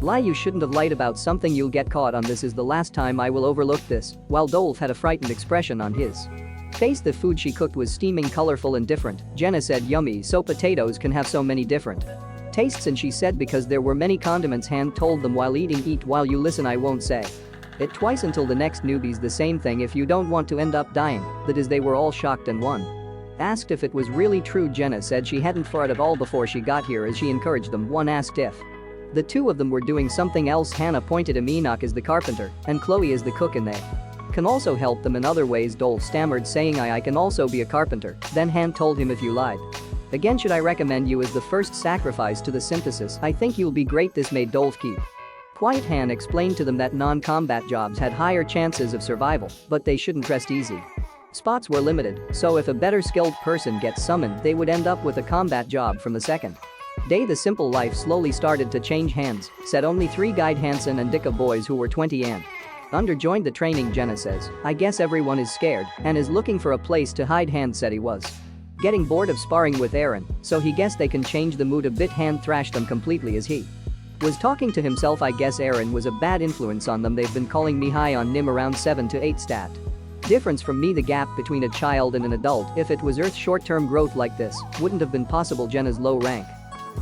Speaker 1: lie you shouldn't have lied about something, you'll get caught on. This is the last time I will overlook this. While Dolph had a frightened expression on his face. The food she cooked was steaming, colorful and different. Jenna said yummy, so potatoes can have so many different tastes, and she said because there were many condiments. Han told them while eating, eat while you listen, I won't say it twice until the next newbies. The same thing if you don't want to end up dying. That is, they were all shocked, and one asked if it was really true. Jenna said she hadn't thought at all before she got here as she encouraged them. One asked if the two of them were doing something else. Hannah pointed him. Enoch is the carpenter and Chloe is the cook, and they can also help them in other ways. Dolph stammered saying I can also be a carpenter. Then Han told him if you lied again should I recommend you as the first sacrifice to the synthesis. I think you'll be great. This made Dolph keep quiet. Han explained to them that non-combat jobs had higher chances of survival, but they shouldn't rest easy. Spots were limited, so if a better skilled person gets summoned they would end up with a combat job from the second day. The simple life slowly started to change hands, said only 3 guide Hansen and Dicka boys who were 20 and under joined the training. Jenna says I guess everyone is scared and is looking for a place to hide. Han said he was getting bored of sparring with Aaron, so he guessed they can change the mood a bit. Han thrashed them completely as he was talking to himself. I guess Aaron was a bad influence on them. They've been calling me high on Nim, around 7 to 8 stat difference from me. The gap between a child and an adult, if it was Earth's short-term growth like this, wouldn't have been possible. Jenna's low rank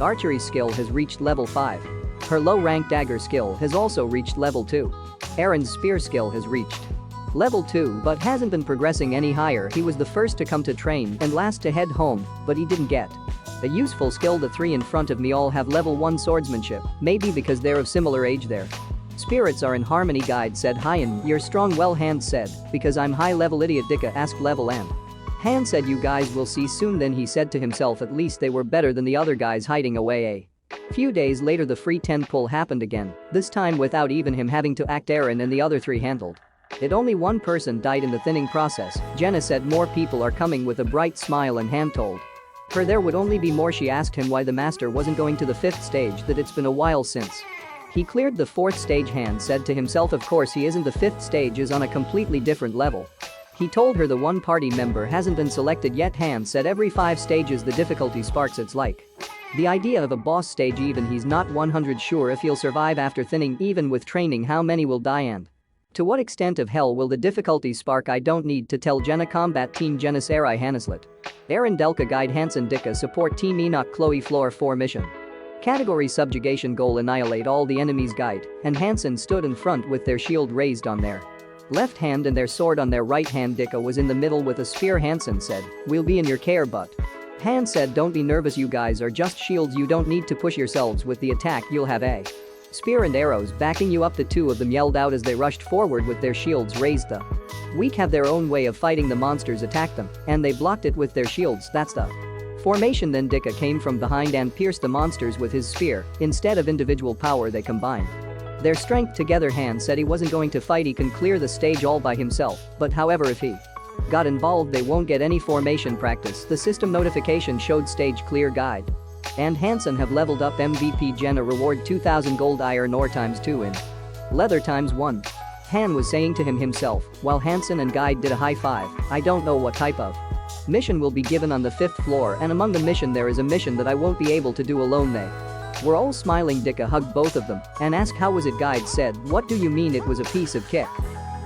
Speaker 1: archery skill has reached level 5. Her low-rank dagger skill has also reached level 2. Aaron's spear skill has reached level 2 but hasn't been progressing any higher. He was the first to come to train and last to head home, but he didn't get a useful skill. The 3 in front of me all have level 1 swordsmanship, maybe because they're of similar age. Their spirits are in harmony. Guide said Hyan, you're strong. Well, Han said because I'm high level. Idiot. Dicka asked level, and Han said you guys will see soon. Then he said to himself at least they were better than the other guys hiding away. A few days later the free 10 pull happened again, this time without even him having to act. Aaron and the other 3 handled It only one person died in the thinning process, Jenna said. More people are coming with a bright smile, and Han told her there would only be more. She asked him why the master wasn't going to the 5th stage, that it's been a while since he cleared the 4th stage. Han said to himself of course he isn't, the 5th stage is on a completely different level. He told her the one party member hasn't been selected yet. Han said every 5 stages the difficulty sparks. It's like the idea of a boss stage, even he's not 100 sure if he'll survive after thinning. Even with training, how many will die and to what extent of hell will the difficulty spark? I don't need to tell Jenna. Combat Team Jenna Sarai Hanneslet, Aaron Delka Guide Hansen Dicka Support Team Enoch Chloe Floor 4 Mission Category Subjugation Goal Annihilate all the enemies. Guide and Hansen stood in front with their shield raised on their left hand and their sword on their right hand. Dicka was in the middle with a spear. Hansen said, "We'll be in your care, but." Han said, "Don't be nervous, you guys are just shields, you don't need to push yourselves with the attack, you'll have a spear and arrows backing you up." The two of them yelled out as they rushed forward with their shields raised. The weak have their own way of fighting the monsters attack them, and they blocked it with their shields. That's the formation. Then Dicka came from behind and pierced the monsters with his spear. Instead of individual power, they combined their strength together. Han said he wasn't going to fight, he can clear the stage all by himself, but however if he got involved they won't get any formation practice. The system notification showed stage clear. Guide and Hansen have leveled up. MVP Jenna reward 2000 gold iron ore ×2 in leather ×1. Han was saying to himself while Hansen and Guide did a high five. I don't know what type of mission will be given on the 5th floor, and among the mission there is a mission that I won't be able to do alone. They were all smiling. Dicka hugged both of them and asked how was it. Guide said, "What do you mean it was a piece of cake?"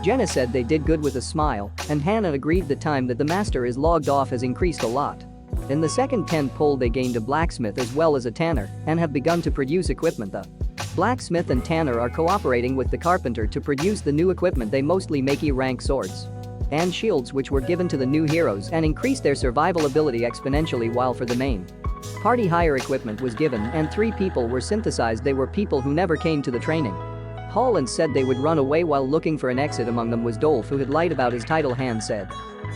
Speaker 1: Jenna said they did good with a smile, and Hannah agreed the time that the master is logged off has increased a lot. In the second tent pole they gained a blacksmith as well as a tanner and have begun to produce equipment. The blacksmith and tanner are cooperating with the carpenter to produce the new equipment. They mostly make E-rank swords and shields which were given to the new heroes and increase their survival ability exponentially, while for the main party higher equipment was given and 3 people were synthesized. They were people who never came to the training hall and said they would run away while looking for an exit. Among them was Dolph, who had lied about his title. Han said,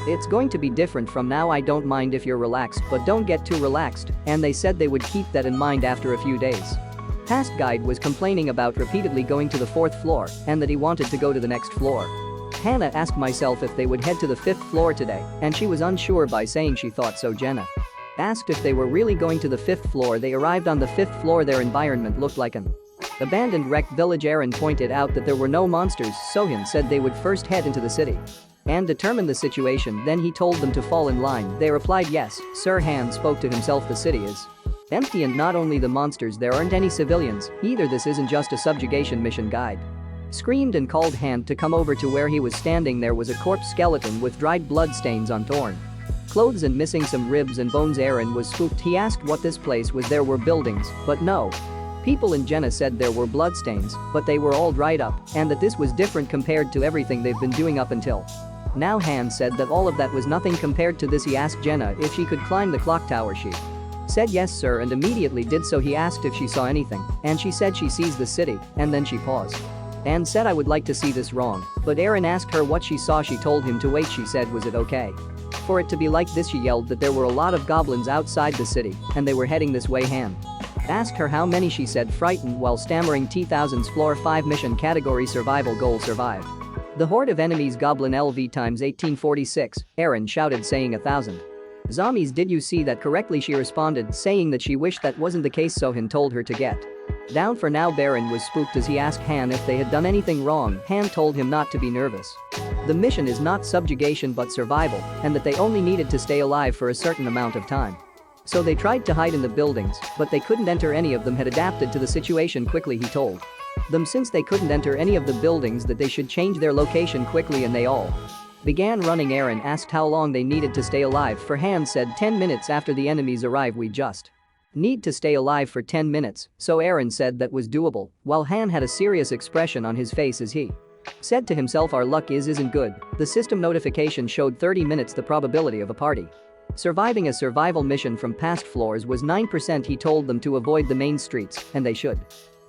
Speaker 1: "It's going to be different from now. I don't mind if you're relaxed, but don't get too relaxed," and they said they would keep that in mind after a few days. Past Guide was complaining about repeatedly going to the 4th floor and that he wanted to go to the next floor. Hannah asked myself if they would head to the 5th floor today, and she was unsure by saying she thought so. Jenna asked if they were really going to the 5th floor. They arrived on the 5th floor. Their environment looked like an abandoned wrecked village. Aaron pointed out that there were no monsters. Sohyun said they would first head into the city and determine the situation, then he told them to fall in line. They replied yes, sir. Han spoke to himself. The city is empty, and not only the monsters, there aren't any civilians either. This isn't just a subjugation mission. Guide screamed and called Han to come over to where he was standing. There was a corpse skeleton with dried blood stains on torn clothes and missing some ribs and bones. Aaron was spooked. He asked what this place was. There were buildings, but no people. And Jenna said there were bloodstains, but they were all dried up, and that this was different compared to everything they've been doing up until now. Han said that all of that was nothing compared to this. He asked Jenna if she could climb the clock tower. She said yes sir and immediately did so. He asked if she saw anything, and she said she sees the city, and then she paused and said, "I would like to see this wrong." But Aaron asked her what she saw. She told him to wait. She said, "Was it okay for it to be like this?" She yelled that there were a lot of goblins outside the city and they were heading this way. Han asked her how many. She said frightened while stammering. T-1000's floor 5 mission category survival goal survived the horde of enemies. Goblin LV times 1846, Aaron shouted, saying 1,000 zombies. Did you see that correctly? She responded, saying that she wished that wasn't the case. Sohyun told her to get down for now. Baron was spooked as he asked Han if they had done anything wrong. Han told him not to be nervous. The mission is not subjugation but survival, and that they only needed to stay alive for a certain amount of time. So they tried to hide in the buildings, but they couldn't enter. Any of them had adapted to the situation quickly. He told them since they couldn't enter any of the buildings that they should change their location quickly, and they all began running. Aaron asked how long they needed to stay alive for. Han said 10 minutes after the enemies arrive. We just need to stay alive for 10 minutes, so Aaron said that was doable, while Han had a serious expression on his face as he said to himself, "Our luck isn't good." The system notification showed 30 minutes. The probability of a party surviving a survival mission from past floors was 9%. He told them to avoid the main streets and they should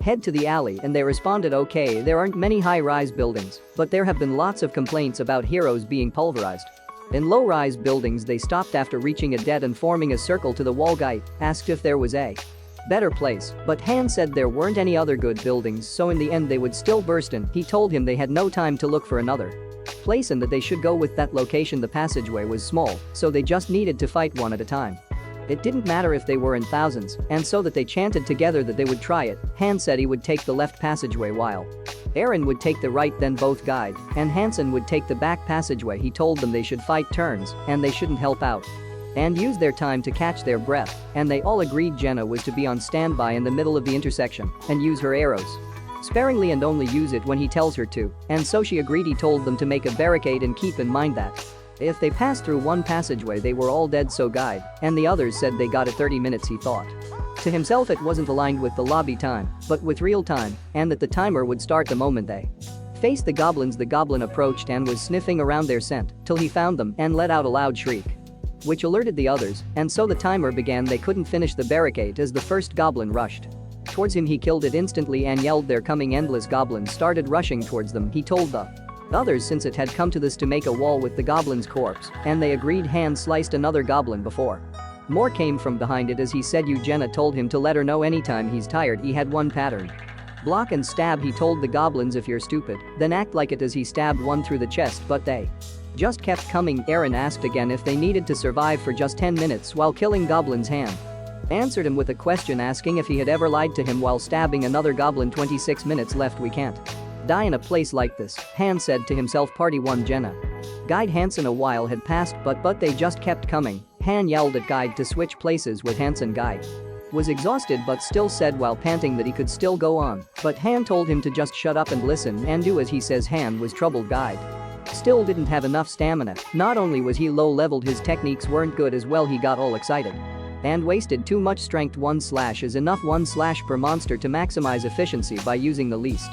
Speaker 1: head to the alley, and they responded okay. There aren't many high-rise buildings, but there have been lots of complaints about heroes being pulverized. In low-rise buildings they stopped after reaching a dead and forming a circle to the wall. Guy asked if there was a better place, but Han said there weren't any other good buildings, so in the end they would still burst in. He told him they had no time to look for another place and that they should go with that location. The passageway was small, so they just needed to fight one at a time. It didn't matter if they were in thousands, and so that they chanted together that they would try it. Han said he would take the left passageway while Eren would take the right, then both Guide and Hansen would take the back passageway. He told them they should fight turns and they shouldn't help out and use their time to catch their breath, and they all agreed Jenna was to be on standby in the middle of the intersection and use her arrows sparingly and only use it when he tells her to, and so she agreed. He told them to make a barricade and keep in mind that if they passed through one passageway they were all dead, so Guide and the others said they got it 30 minutes. He thought to himself it wasn't aligned with the lobby time, but with real time, and that the timer would start the moment they faced the goblins. The goblin approached and was sniffing around their scent till he found them and let out a loud shriek, which alerted the others, and so the timer began. They couldn't finish the barricade as the first goblin rushed towards him. He killed it instantly and yelled, "They're coming!" Endless goblins started rushing towards them. He told the others since it had come to this to make a wall with the goblin's corpse, and they agreed. Han sliced another goblin before more came from behind it as he said, Jenna told him to let her know anytime he's tired. He had one pattern: block and stab. He told the goblins, if you're stupid, then act like it, as he stabbed one through the chest, but they just kept coming. Eren asked again if they needed to survive for just 10 minutes while killing goblins. Han answered him with a question asking if he had ever lied to him while stabbing another goblin. 26 minutes left, we can't die in a place like this, Han said to himself. Party 1 Jenna, Guide, Hansen. A while had passed but they just kept coming. Han yelled at Guide to switch places with Hansen. Guide was exhausted but still said while panting that he could still go on, but Han told him to just shut up and listen and do as he says. Han was troubled. Guide still didn't have enough stamina. Not only was he low leveled, his techniques weren't good as well. He got all excited and wasted too much strength. 1 slash is enough, 1 slash per monster to maximize efficiency by using the least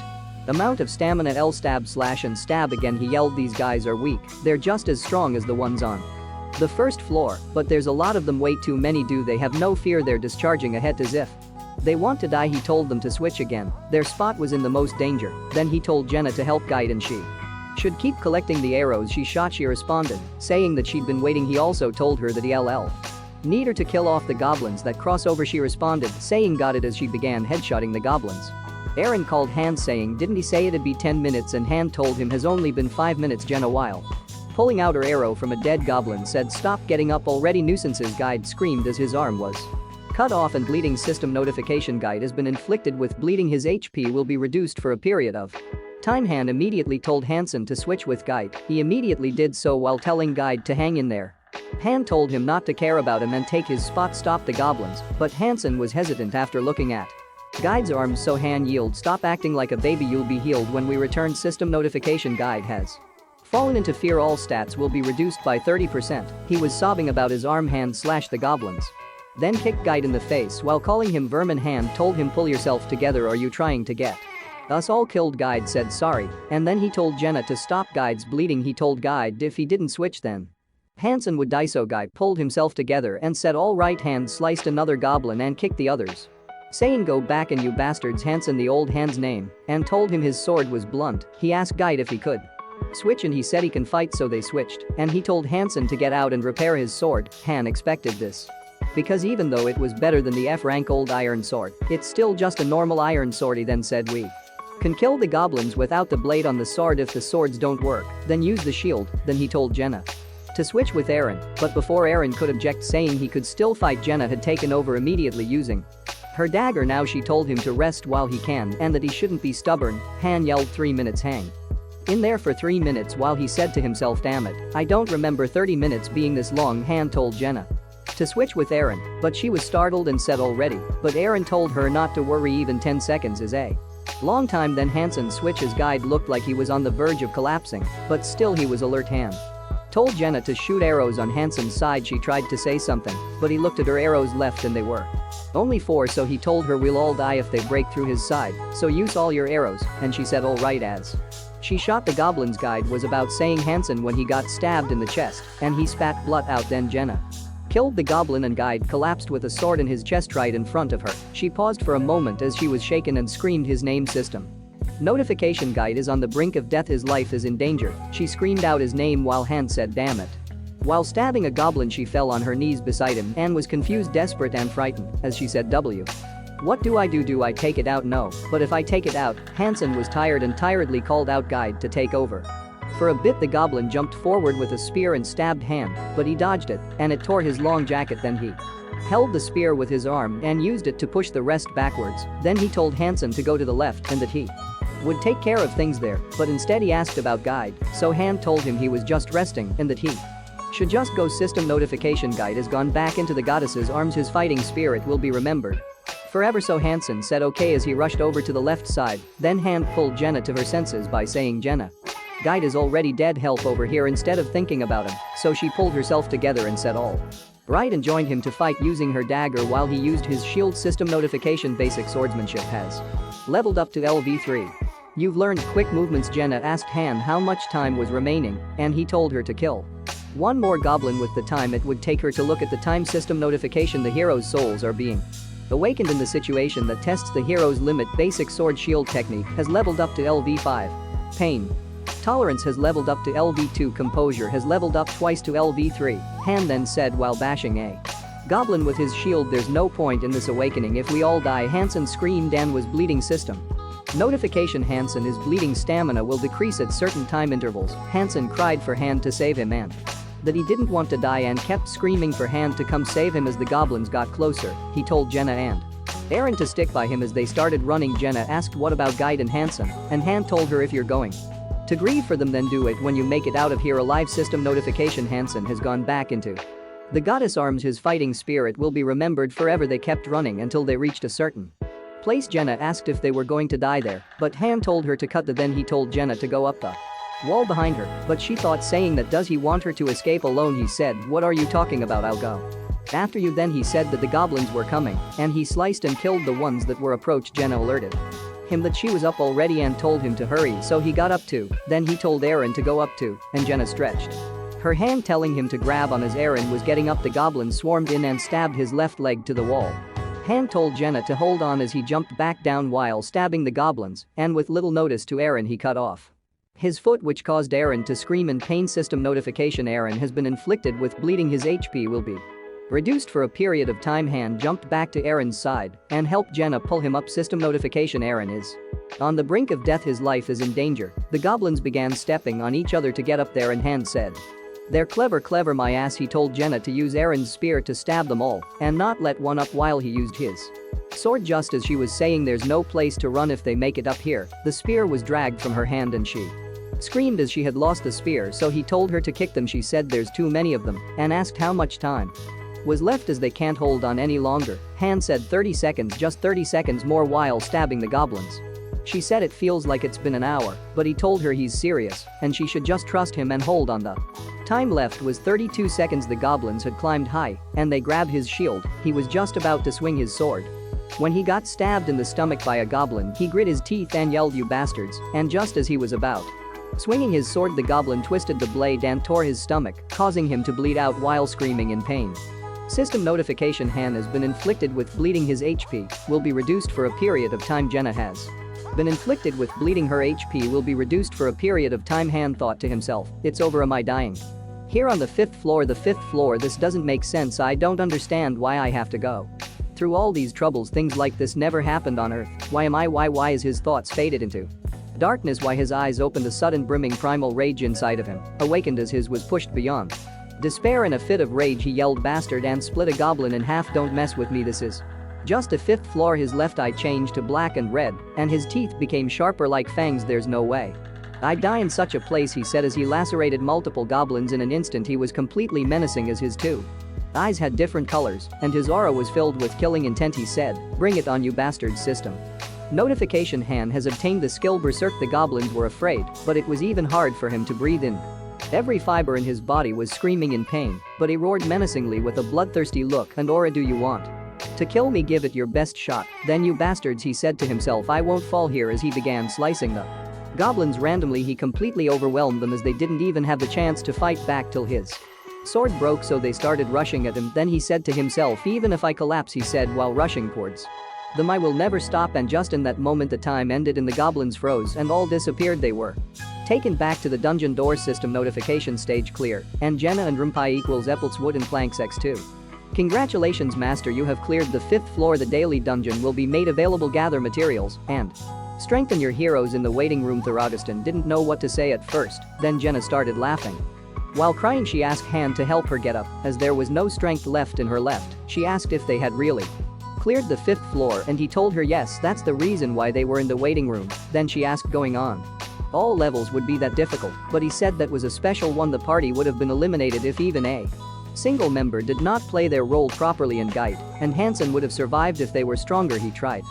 Speaker 1: amount of stamina. L stab, slash and stab again. He yelled, these guys are weak, they're just as strong as the ones on the first floor, but there's a lot of them, way too many. Do they have no fear? They're discharging ahead as if they want to die. He told them to switch again, their spot was in the most danger. Then he told Jenna to help Guide and she should keep collecting the arrows she shot. She responded, saying that she'd been waiting. He also told her that he'll need her to kill off the goblins that cross over. She responded, saying got it, as she began headshotting the goblins. Eren called Han saying, didn't he say it'd be 10 minutes? And Han told him has only been 5 minutes. Jenna, while pulling out her arrow from a dead goblin, said, stop getting up already, nuisances. Guide screamed as his arm was cut off and bleeding. System notification: Guide has been inflicted with bleeding. His HP will be reduced for a period of time. Han immediately told Hansen to switch with Guide. He immediately did so while telling Guide to hang in there. Han told him not to care about him and take his spot, stop the goblins, but Hansen was hesitant after looking at Guide's arms, so Han yelled, stop acting like a baby, you'll be healed when we return. System notification: Guide has fallen into fear, all stats will be reduced by 30%. He was sobbing about his arm. Han slashed the goblins, then kicked Guide in the face while calling him vermin. Han told him, pull yourself together, are you trying to get us all killed? Guide said sorry, and then he told Jenna to stop Guide's bleeding. He told Guide if he didn't switch then Hansen would die, so Guide pulled himself together and said all right. Han sliced another goblin and kicked the others, saying go back and you bastards. Hansen the old Han's name, and told him his sword was blunt. He asked Guide if he could switch and he said he can fight, so they switched, and he told Hansen to get out and repair his sword. Han expected this because even though it was better than the F-rank old iron sword, it's still just a normal iron sword. He then said we can kill the goblins without the blade on the sword. If the swords don't work, then use the shield. Then he told Jenna to switch with Eren, but before Eren could object saying he could still fight, Jenna had taken over immediately using her dagger. Now she told him to rest while he can and that he shouldn't be stubborn. Han yelled, 3 minutes, hang in there for 3 minutes, while he said to himself, damn it, I don't remember 30 minutes being this long. Han told Jenna to switch with Eren, but she was startled and said already, but Eren told her not to worry, even 10 seconds is a long time. Then Hansen switches. Guide looked like he was on the verge of collapsing, but still he was alert. Han told Jenna to shoot arrows on Hansen's side. She tried to say something, but he looked at her arrows left and they were only 4, so he told her we'll all die if they break through his side, so use all your arrows, and she said all right as she shot the goblins. Guide was about saying Hansen when he got stabbed in the chest, and he spat blood out. Then Jenna killed the goblin and Guide collapsed with a sword in his chest right in front of her. She paused for a moment as she was shaken and screamed his name. System notification: Guide is on the brink of death, his life is in danger. She screamed out his name while Han said damn it. While stabbing a goblin, she fell on her knees beside him and was confused, desperate and frightened as she said, W. What do I do? Do I take it out? No, but if I take it out, Hansen was tired and tiredly called out Guide to take over. For a bit the goblin jumped forward with a spear and stabbed Han, but he dodged it, and it tore his long jacket. Then he held the spear with his arm and used it to push the rest backwards. Then he told Hansen to go to the left and that he would take care of things there, but instead he asked about Guide, so Han told him he was just resting and that he should just go. System notification: Guide has gone back into the goddess's arms. His fighting spirit will be remembered forever. So Hansen said okay as he rushed over to the left side. Then Han pulled Jenna to her senses by saying, Jenna, Guide is already dead, help over here instead of thinking about him. So she pulled herself together and said all right and joined him to fight using her dagger while he used his shield. System notification: basic swordsmanship has leveled up to LV3. You've learned quick movements. Jenna asked Han how much time was remaining, and he told her to kill one more goblin with the time it would take her to look at the time. System notification: the hero's souls are being awakened in the situation that tests the hero's limit. Basic sword shield technique has leveled up to LV5. Pain tolerance has leveled up to LV2. Composure has leveled up twice to LV3, Han then said while bashing a goblin with his shield. There's no point in this awakening if we all die, Hansen screamed and was bleeding. System notification: Hansen is bleeding. Stamina will decrease at certain time intervals. Hansen cried for Han to save him and that he didn't want to die and kept screaming for Han to come save him. As the goblins got closer, he told Jenna and Aaron to stick by him as they started running. Jenna asked what about Guide and Hansen, and Han told her if you're going to grieve for them then do it when you make it out of here alive. System notification: Hansen has gone back into the goddess arms. His fighting spirit will be remembered forever. They kept running until they reached a certain place. Jenna asked if they were going to die there, but Han told her to cut the. Then he told Jenna to go up the wall behind her, but she thought saying that does he want her to escape alone. He said, what are you talking about, I'll go after you. Then he said that the goblins were coming, and he sliced and killed the ones that were approached. Jenna alerted him that she was up already and told him to hurry, so he got up too. Then he told Aaron to go up too, and Jenna stretched her hand telling him to grab on. As Aaron was getting up the goblins swarmed in and stabbed his left leg to the wall. Han told Jenna to hold on as he jumped back down while stabbing the goblins, and with little notice to Aaron he cut off his foot, which caused Aaron to scream in pain. System notification: Aaron has been inflicted with bleeding. His HP will be reduced for a period of time. Han jumped back to Aaron's side and helped Jenna pull him up. System notification: Aaron is on the brink of death. His life is in danger. The goblins began stepping on each other to get up there, and Han said, they're clever my ass. He told Jenna to use Aaron's spear to stab them all and not let one up while he used his sword. Just as she was saying there's no place to run if they make it up here, the spear was dragged from her hand and she screamed as she had lost the spear, so he told her to kick them. She said there's too many of them and asked how much time was left as they can't hold on any longer. Han said 30 seconds, just 30 seconds more while stabbing the goblins. She said it feels like it's been an hour, but he told her he's serious and she should just trust him and hold on. The time left was 32 seconds. The goblins had climbed high and they grabbed his shield. He was just about to swing his sword when he got stabbed in the stomach by a goblin. He grit his teeth and yelled, you bastards, and just as he was about swinging his sword, the goblin twisted the blade and tore his stomach, causing him to bleed out while screaming in pain. System notification: Han has been inflicted with bleeding. His HP will be reduced for a period of time. Jenna has been inflicted with bleeding. Her HP will be reduced for a period of time. Han thought to himself, it's over, am I dying here on the 5th floor? The 5th floor, this doesn't make sense. I don't understand why I have to go through all these troubles. Things like this never happened on Earth. Why am I? Why is his thoughts faded into darkness? Why his eyes opened. A sudden brimming primal rage inside of him awakened as his was pushed beyond despair. In a fit of rage he yelled bastard and split a goblin in half. Don't mess with me, this is just a 5th floor. His left eye changed to black and red and his teeth became sharper like fangs. There's no way I'd die in such a place, he said as he lacerated multiple goblins in an instant. He was completely menacing as his two eyes had different colors and his aura was filled with killing intent. He said, bring it on, you bastards. System notification: Han has obtained the skill Berserk. The goblins were afraid, but it was even hard for him to breathe in. Every fiber in his body was screaming in pain, but he roared menacingly with a bloodthirsty look, and aura, do you want to kill me? Give it your best shot. Then, you bastards, he said to himself, I won't fall here. As he began slicing the goblins randomly, he completely overwhelmed them as they didn't even have the chance to fight back till his sword broke, so they started rushing at him. Then he said to himself, even if I collapse, he said while rushing towards them, I will never stop. And just in that moment the time ended and the goblins froze and all disappeared. They were taken back to the dungeon door. System notification: stage clear, and Jenna and Rumpai equals Eppelt's wooden planks x2. Congratulations master, you have cleared the 5th floor. The daily dungeon will be made available. Gather materials and Strengthen your heroes in the waiting room. Theraugustin didn't know what to say at first, then Jenna started laughing. While crying she asked Han to help her get up, as there was no strength left in her left. She asked if they had really cleared the 5th floor and he told her yes, that's the reason why they were in the waiting room. Then she asked going on. All levels would be that difficult, but he said that was a special one. The party would have been eliminated if even a single member did not play their role properly and guide, and Hansen would have survived if they were stronger. He tried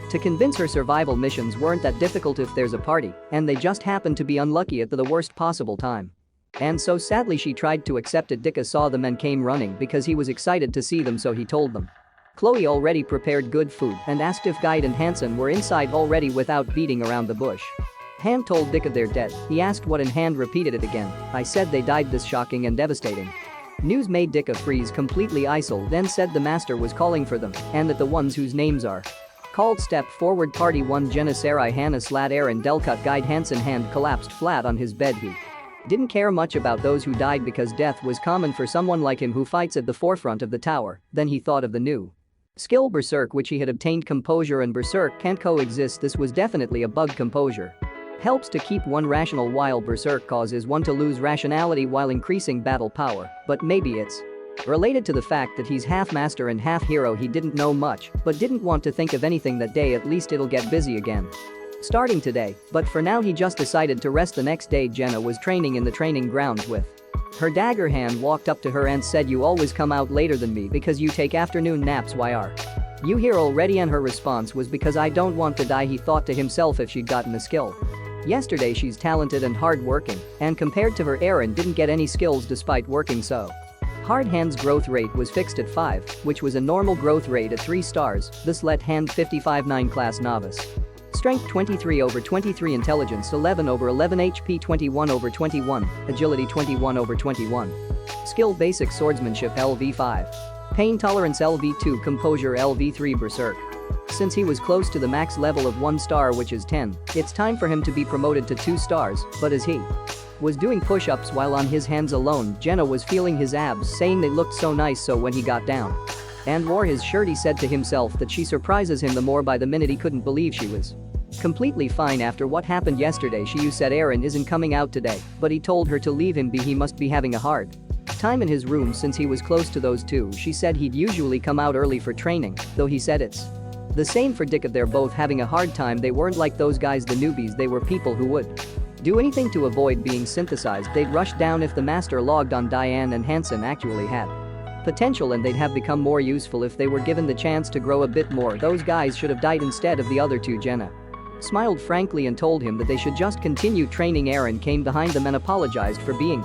Speaker 1: to convince her survival missions weren't that difficult if there's a party, and they just happened to be unlucky at the worst possible time. And so sadly she tried to accept it. Dika saw them and came running because he was excited to see them, so he told them. Chloe already prepared good food and asked if Guide and Hansen were inside already without beating around the bush. Han told Dika they're dead. He asked what and Han repeated it again. I said they died. This shocking and devastating news made Dika freeze completely. Isol then said the master was calling for them and that the ones whose names are called step forward. Party 1 Jenna Sarai Hannah Slat Aaron Delcut Guide Hansen. Hand collapsed flat on his bed. He didn't care much about those who died because death was common for someone like him who fights at the forefront of the tower. Then he thought of the new skill Berserk which he had obtained. Composure and Berserk can't coexist. This was definitely a bug. Composure helps to keep one rational while Berserk causes one to lose rationality while increasing battle power, but maybe it's related to the fact that he's half master and half hero. He didn't know much but didn't want to think of anything that day. At least it'll get busy again starting today, but for now he just decided to rest. The next day Jenna was training in the training grounds with her dagger. Han walked up to her and said, you always come out later than me because you take afternoon naps. Why are you here already? And her response was because I don't want to die. He thought to himself if she'd gotten a skill yesterday. She's talented and hard-working, and compared to her Aaron didn't get any skills despite working so hard. Han's growth rate was fixed at 5, which was a normal growth rate at 3 stars. This let Han 55-9 class novice. Strength 23/23, Intelligence 11/11, HP 21/21, Agility 21/21. Skill Basic Swordsmanship LV5. Pain Tolerance LV2, Composure LV3, Berserk. Since he was close to the max level of 1 star which is 10, it's time for him to be promoted to 2 stars, but as he was doing push-ups while on his hands alone, Jenna was feeling his abs, saying they looked so nice. So when he got down and wore his shirt he said to himself that she surprises him the more by the minute. He couldn't believe she was completely fine after what happened yesterday. She said Aaron isn't coming out today, but he told her to leave him be. He must be having a hard time in his room since he was close to those two. She said he'd usually come out early for training, though he said it's the same for Dika. They're both having a hard time. They weren't like those guys, the newbies. They were people who would do anything to avoid being synthesized. They'd rush down if the master logged on. Diane and Hansen actually had potential and they'd have become more useful if they were given the chance to grow a bit more. Those guys should have died instead of the other two. Jenna smiled frankly and told him that they should just continue training. Aaron came behind them and apologized for being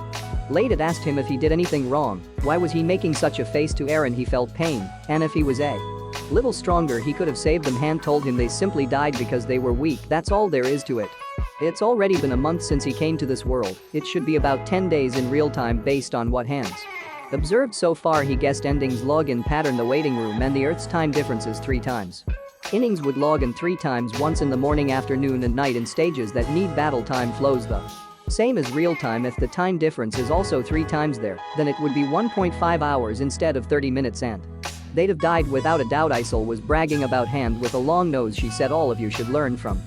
Speaker 1: late. It asked him if he did anything wrong. Why was he making such a face to Aaron? He felt pain, and if he was a little stronger he could have saved them. Han told him they simply died because they were weak. That's all there is to it. It's already been a month since he came to this world. It should be about 10 days in real time based on what Han's observed so far. He guessed endings log in pattern, the waiting room and the Earth's time differences 3 times. Innings would log in 3 times, once in the morning, afternoon and night in stages that need battle time flows the same as real time. If the time difference is also 3 times there, then it would be 1.5 hours instead of 30 minutes and they'd have died without a doubt. Isol was bragging about Hand with a long nose. She said all of you should learn from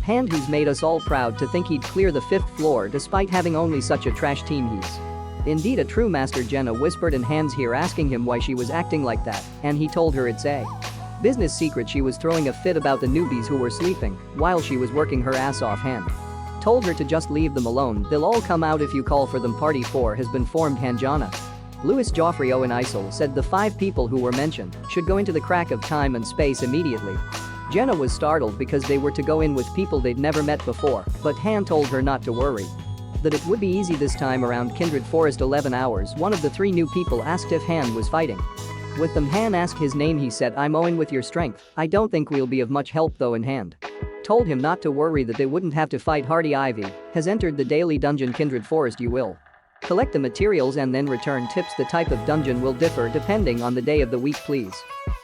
Speaker 1: Hand, who's made us all proud to think he'd clear the 5th floor despite having only such a trash team. He's indeed a true master. Jenna whispered in Hand's ear asking him why she was acting like that, and he told her it's a business secret. She was throwing a fit about the newbies who were sleeping while she was working her ass off. Hand told her to just leave them alone. They'll all come out if you call for them. Party 4 has been formed. Hanjana, Louis, Joffrey, Owen, Isol said the 5 people who were mentioned should go into the crack of time and space immediately. Jenna was startled because they were to go in with people they'd never met before, but Han told her not to worry, that it would be easy this time around. Kindred Forest 11 hours. One of the 3 new people asked if Han was fighting with them. Han asked his name. He said, I'm Owen with your strength. I don't think we'll be of much help though. And Hand told him not to worry, that they wouldn't have to fight. Hardy Ivy has entered the daily dungeon Kindred Forest. You will collect the materials and then return tips. The type of dungeon will differ depending on the day of the week. Please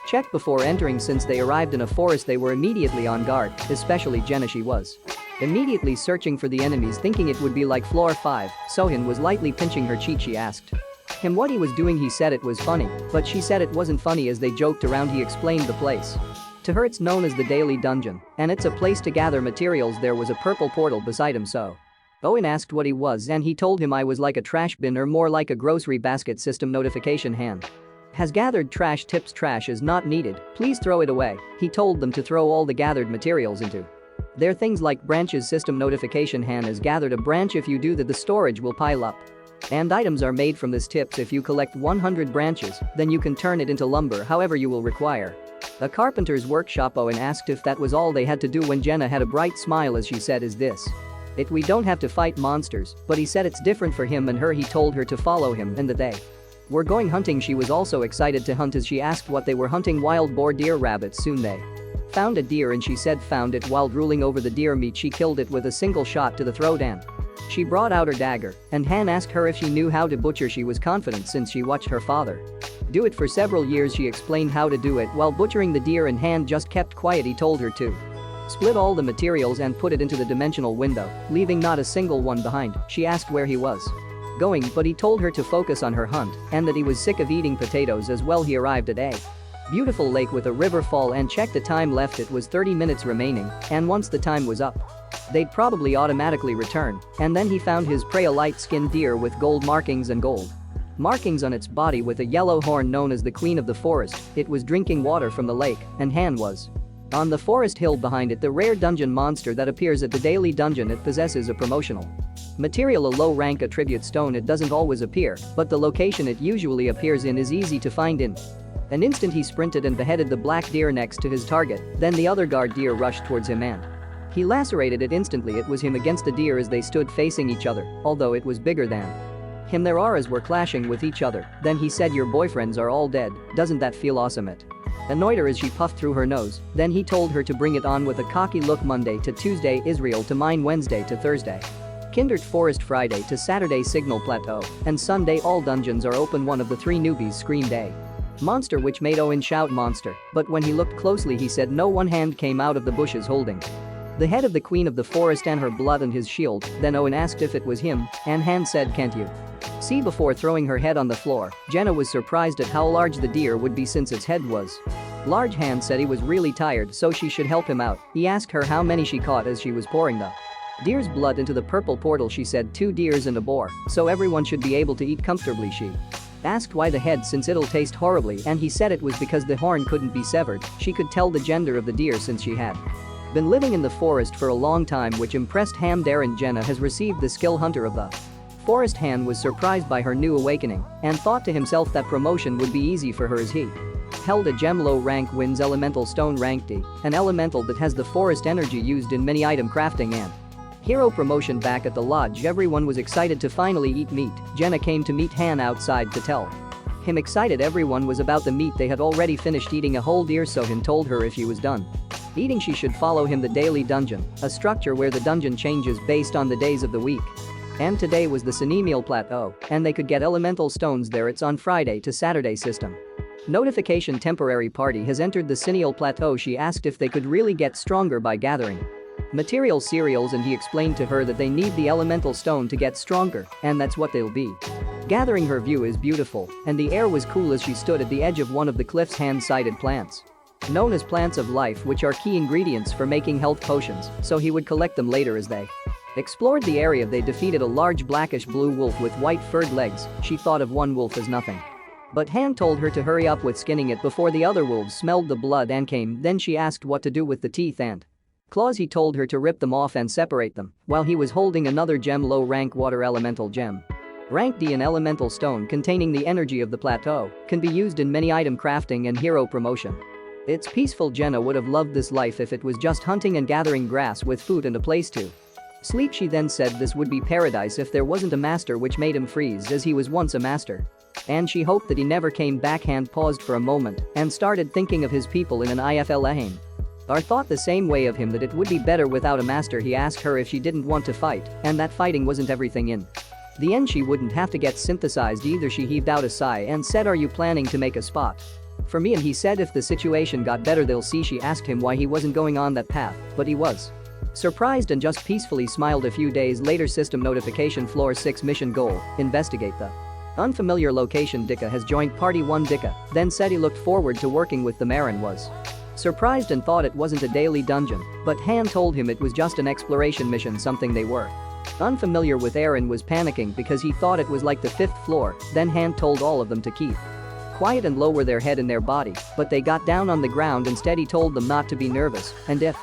Speaker 1: check before entering. Since they arrived in a forest they were immediately on guard, especially Jenna. She was immediately searching for the enemies, thinking it would be like floor 5. Sohin was lightly pinching her cheek. She asked him what he was doing. He said it was funny, but she said it wasn't funny as they joked around. He explained the place To her it's known as the Daily Dungeon, and it's a place to gather materials. There was a purple portal beside him, so Owen asked what he was and he told him I was like a trash bin or more like a grocery basket system notification hand. Has gathered trash tips. Trash is not needed, please throw it away. He told them to throw all the gathered materials into their things like branches. System notification hand has gathered a branch. If you do that, the storage will pile up. And items are made from this tips. If you collect 100 branches, then you can turn it into lumber however you will require. A carpenter's workshop. Owen asked if that was all they had to do when Jenna had a bright smile as she said, is this it? We don't have to fight monsters, but he said it's different for him and her. He told her to follow him and that they were going hunting. She was also excited to hunt as she asked what they were hunting. Wild boar, deer, rabbits. Soon they found a deer and she said found it while drooling over the deer meat. She killed it with a single shot to the throat and she brought out her dagger and Han asked her if she knew how to butcher. She was confident since she watched her father do it for several years. She explained how to do it while butchering the deer and Han just kept quiet. He told her to split all the materials and put it into the dimensional window, leaving not a single one behind. She asked where he was going, but he told her to focus on her hunt and that he was sick of eating potatoes as well. He arrived at a beautiful lake with a river fall and checked the time left. It was 30 minutes remaining, and once the time was up, they'd probably automatically return. And then he found his prey, a light-skinned deer with gold markings and gold markings on its body with a yellow horn, known as the Queen of the Forest. It was drinking water from the lake, and Han was on the forest hill behind it. The rare dungeon monster that appears at the Daily Dungeon. It possesses a promotional material, a low rank attribute stone. It doesn't always appear, but the location it usually appears in is easy to find. In an instant he sprinted and beheaded the black deer next to his target. Then the other guard deer rushed towards him and he lacerated it instantly. It was him against the deer as they stood facing each other, although it was bigger than him. Their auras were clashing with each other. Then he said, your boyfriends are all dead, doesn't that feel awesome? It annoyed her as she puffed through her nose. Then he told her to bring it on with a cocky look. Monday to Tuesday Israel to mine, Wednesday to Thursday Kindred Forest, Friday to Saturday Signal Plateau, and Sunday all dungeons are open. One of the three newbies screamed a monster, which made Owen shout monster, but when he looked closely he said no. One hand came out of the bushes holding the head of the Queen of the Forest and her blood and his shield. Then Owen asked if it was him, and Han said, can't you see? Before throwing her head on the floor, Jenna was surprised at how large the deer would be since its head was large. Han said he was really tired so she should help him out. He asked her how many she caught as she was pouring the deer's blood into the purple portal. She said 2 deers and a boar, so everyone should be able to eat comfortably. She asked why the head, since it'll taste horribly, and he said it was because the horn couldn't be severed. She could tell the gender of the deer since she had been living in the forest for a long time, which impressed Han. Darren, Jenna has received the skill Hunter of the Forest. Han was surprised by her new awakening and thought to himself that promotion would be easy for her as he held a gem. Low rank wins elemental stone. Rank D, an elemental that has the forest energy used in many item crafting and hero promotion. Back at the lodge everyone was excited to finally eat meat. Jenna came to meet Han outside to tell him excited everyone was about the meat. They had already finished eating a whole deer, so Han told her if he was done eating she should follow him. The Daily Dungeon, a structure where the dungeon changes based on the days of the week. And today was the Sinemial Plateau, and they could get elemental stones there. It's on Friday to Saturday system. Notification: temporary party has entered the Sinemial Plateau. She asked if they could really get stronger by gathering material cereals, and he explained to her that they need the elemental stone to get stronger, and that's what they'll be gathering. Her view is beautiful, and the air was cool as she stood at the edge of one of the cliff's hand-sighted plants known as plants of life, which are key ingredients for making health potions, so he would collect them later. As they explored the area they defeated a large blackish blue wolf with white furred legs. She thought of one wolf as nothing, but Han told her to hurry up with skinning it before the other wolves smelled the blood and came. Then she asked what to do with the teeth and claws. He told her to rip them off and separate them while he was holding another gem. Low rank water elemental gem. Rank D, an elemental stone containing the energy of the plateau, can be used in many item crafting and hero promotion. It's peaceful. Jenna would have loved this life if it was just hunting and gathering grass with food and a place to sleep. She then said this would be paradise if there wasn't a master, which made him freeze as he was once a master. And she hoped that he never came back. Han paused for a moment and started thinking of his people in an IFL Ahain. Or thought the same way of him, that it would be better without a master. He asked her if she didn't want to fight and that fighting wasn't everything. In the end she wouldn't have to get synthesized either. She heaved out a sigh and said, are you planning to make a spot for me? And he said if the situation got better they'll see. She asked him why he wasn't going on that path, but he was surprised and just peacefully smiled. A few days later, system notification: floor 6 mission goal, investigate the unfamiliar location. Dika has joined party 1. Dika then said he looked forward to working with them. Aaron was Surprised and thought it wasn't a daily dungeon, but Han told him it was just an exploration mission, something they were. Unfamiliar with Aaron was panicking because he thought it was like the 5th floor, then Han told all of them to keep quiet and lower their head in their body, but they got down on the ground. Instead he told them not to be nervous, and if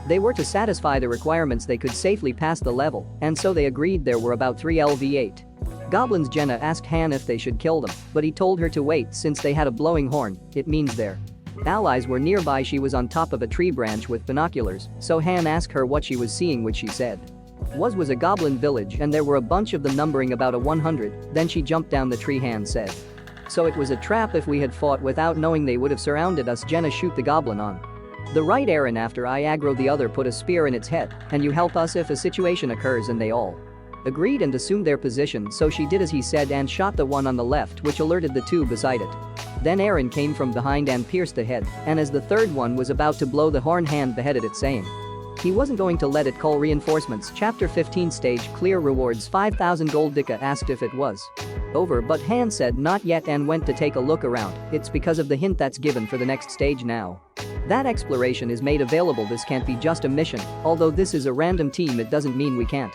Speaker 1: they were to satisfy the requirements they could safely pass the level, and so they agreed. There were about 3 LV8 goblins. Jenna asked Han if they should kill them, but he told her to wait since they had a blowing horn, it means their allies were nearby. She was on top of a tree branch with binoculars, so Han asked her what she was seeing, which she said was a goblin village and there were a bunch of them numbering about 100, then she jumped down the tree. Han said, so it was a trap. If we had fought without knowing they would have surrounded us. Jenna shoot the goblin on the right. Aaron, after I aggro the other, put a spear in its head, and you help us if a situation occurs, and they all agreed and assumed their position, so she did as he said and shot the one on the left, which alerted the 2 beside it. Then Aaron came from behind and pierced the head, and as the 3rd one was about to blow the horn, Han beheaded it, saying he wasn't going to let it call reinforcements. Chapter 15 Stage Clear. Rewards 5,000 gold. Dika asked if it was over, but Han said not yet and went to take a look around. It's because of the hint that's given for the next stage now that exploration is made available. This can't be just a mission, although this is a random team it doesn't mean we can't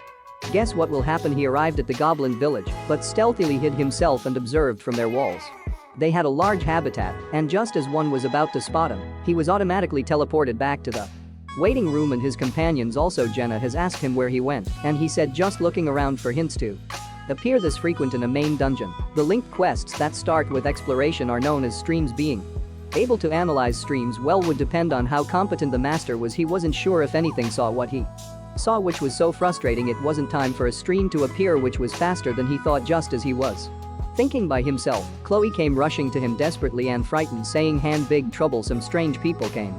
Speaker 1: guess what will happen. He arrived at the goblin village, but stealthily hid himself and observed from their walls. They had a large habitat, and just as one was about to spot him, he was automatically teleported back to the waiting room and his companions also. Jenna has asked him where he went, and he said just looking around for hints to appear this frequent in a main dungeon. The linked quests that start with exploration are known as streams. Being able to analyze streams well would depend on how competent the master was. He wasn't sure if anything saw what he saw, which was so frustrating. It wasn't time for a stream to appear which was faster than he thought. Just as he was thinking by himself, Chloe came rushing to him desperately and frightened, saying Han, big trouble, some strange people came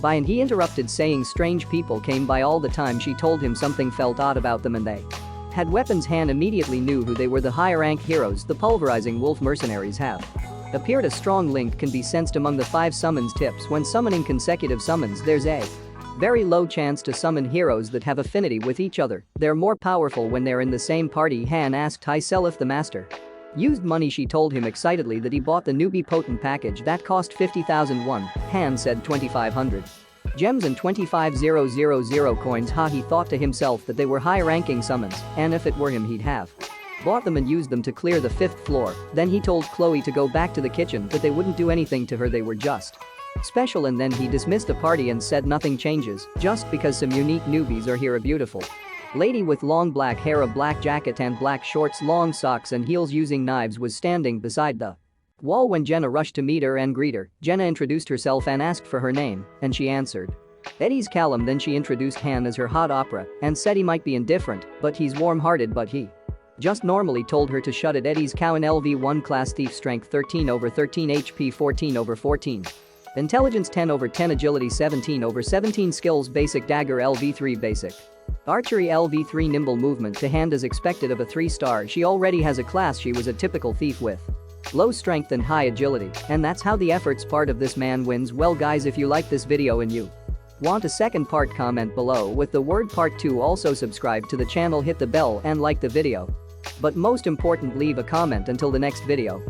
Speaker 1: by, and he interrupted saying strange people came by all the time. She told him something felt odd about them and they had weapons. Han immediately knew who they were, the higher rank heroes the pulverizing wolf mercenaries have appeared. A strong link can be sensed among the 5 summons tips. When summoning consecutive summons, there's a very low chance to summon heroes that have affinity with each other. They're more powerful when they're in the same party. Han asked Hysel if the master used money. She told him excitedly that he bought the newbie potent package that cost 50,000 won. Han said 2,500 gems and 25,000 coins. He thought to himself that they were high-ranking summons, and if it were him he'd have bought them and used them to clear the 5th floor. Then he told Chloe to go back to the kitchen, that they wouldn't do anything to her, they were just special, and then he dismissed the party and said nothing changes, just because some unique newbies are here. A beautiful lady with long black hair, a black jacket and black shorts, long socks and heels, using knives, was standing beside the wall when Jenna rushed to meet her and greet her. Jenna introduced herself and asked for her name, and she answered Eddie's Callum. Then she introduced Han as her hot opera and said he might be indifferent, but he's warm-hearted, but he just normally told her to shut it. Eddie's Cowan, LV1 class, thief, strength 13/13, HP 14/14, intelligence 10/10, agility 17/17, skills basic, dagger LV3 basic, archery LV3, nimble movement to hand as expected of a 3-star. She already has a class. She was a typical thief with low strength and high agility, and that's how the efforts part of this man wins. Well guys, if you like this video and you want a second part, comment below with the word part 2. Also subscribe to the channel, hit the bell and like the video. But most important, leave a comment. Until the next video.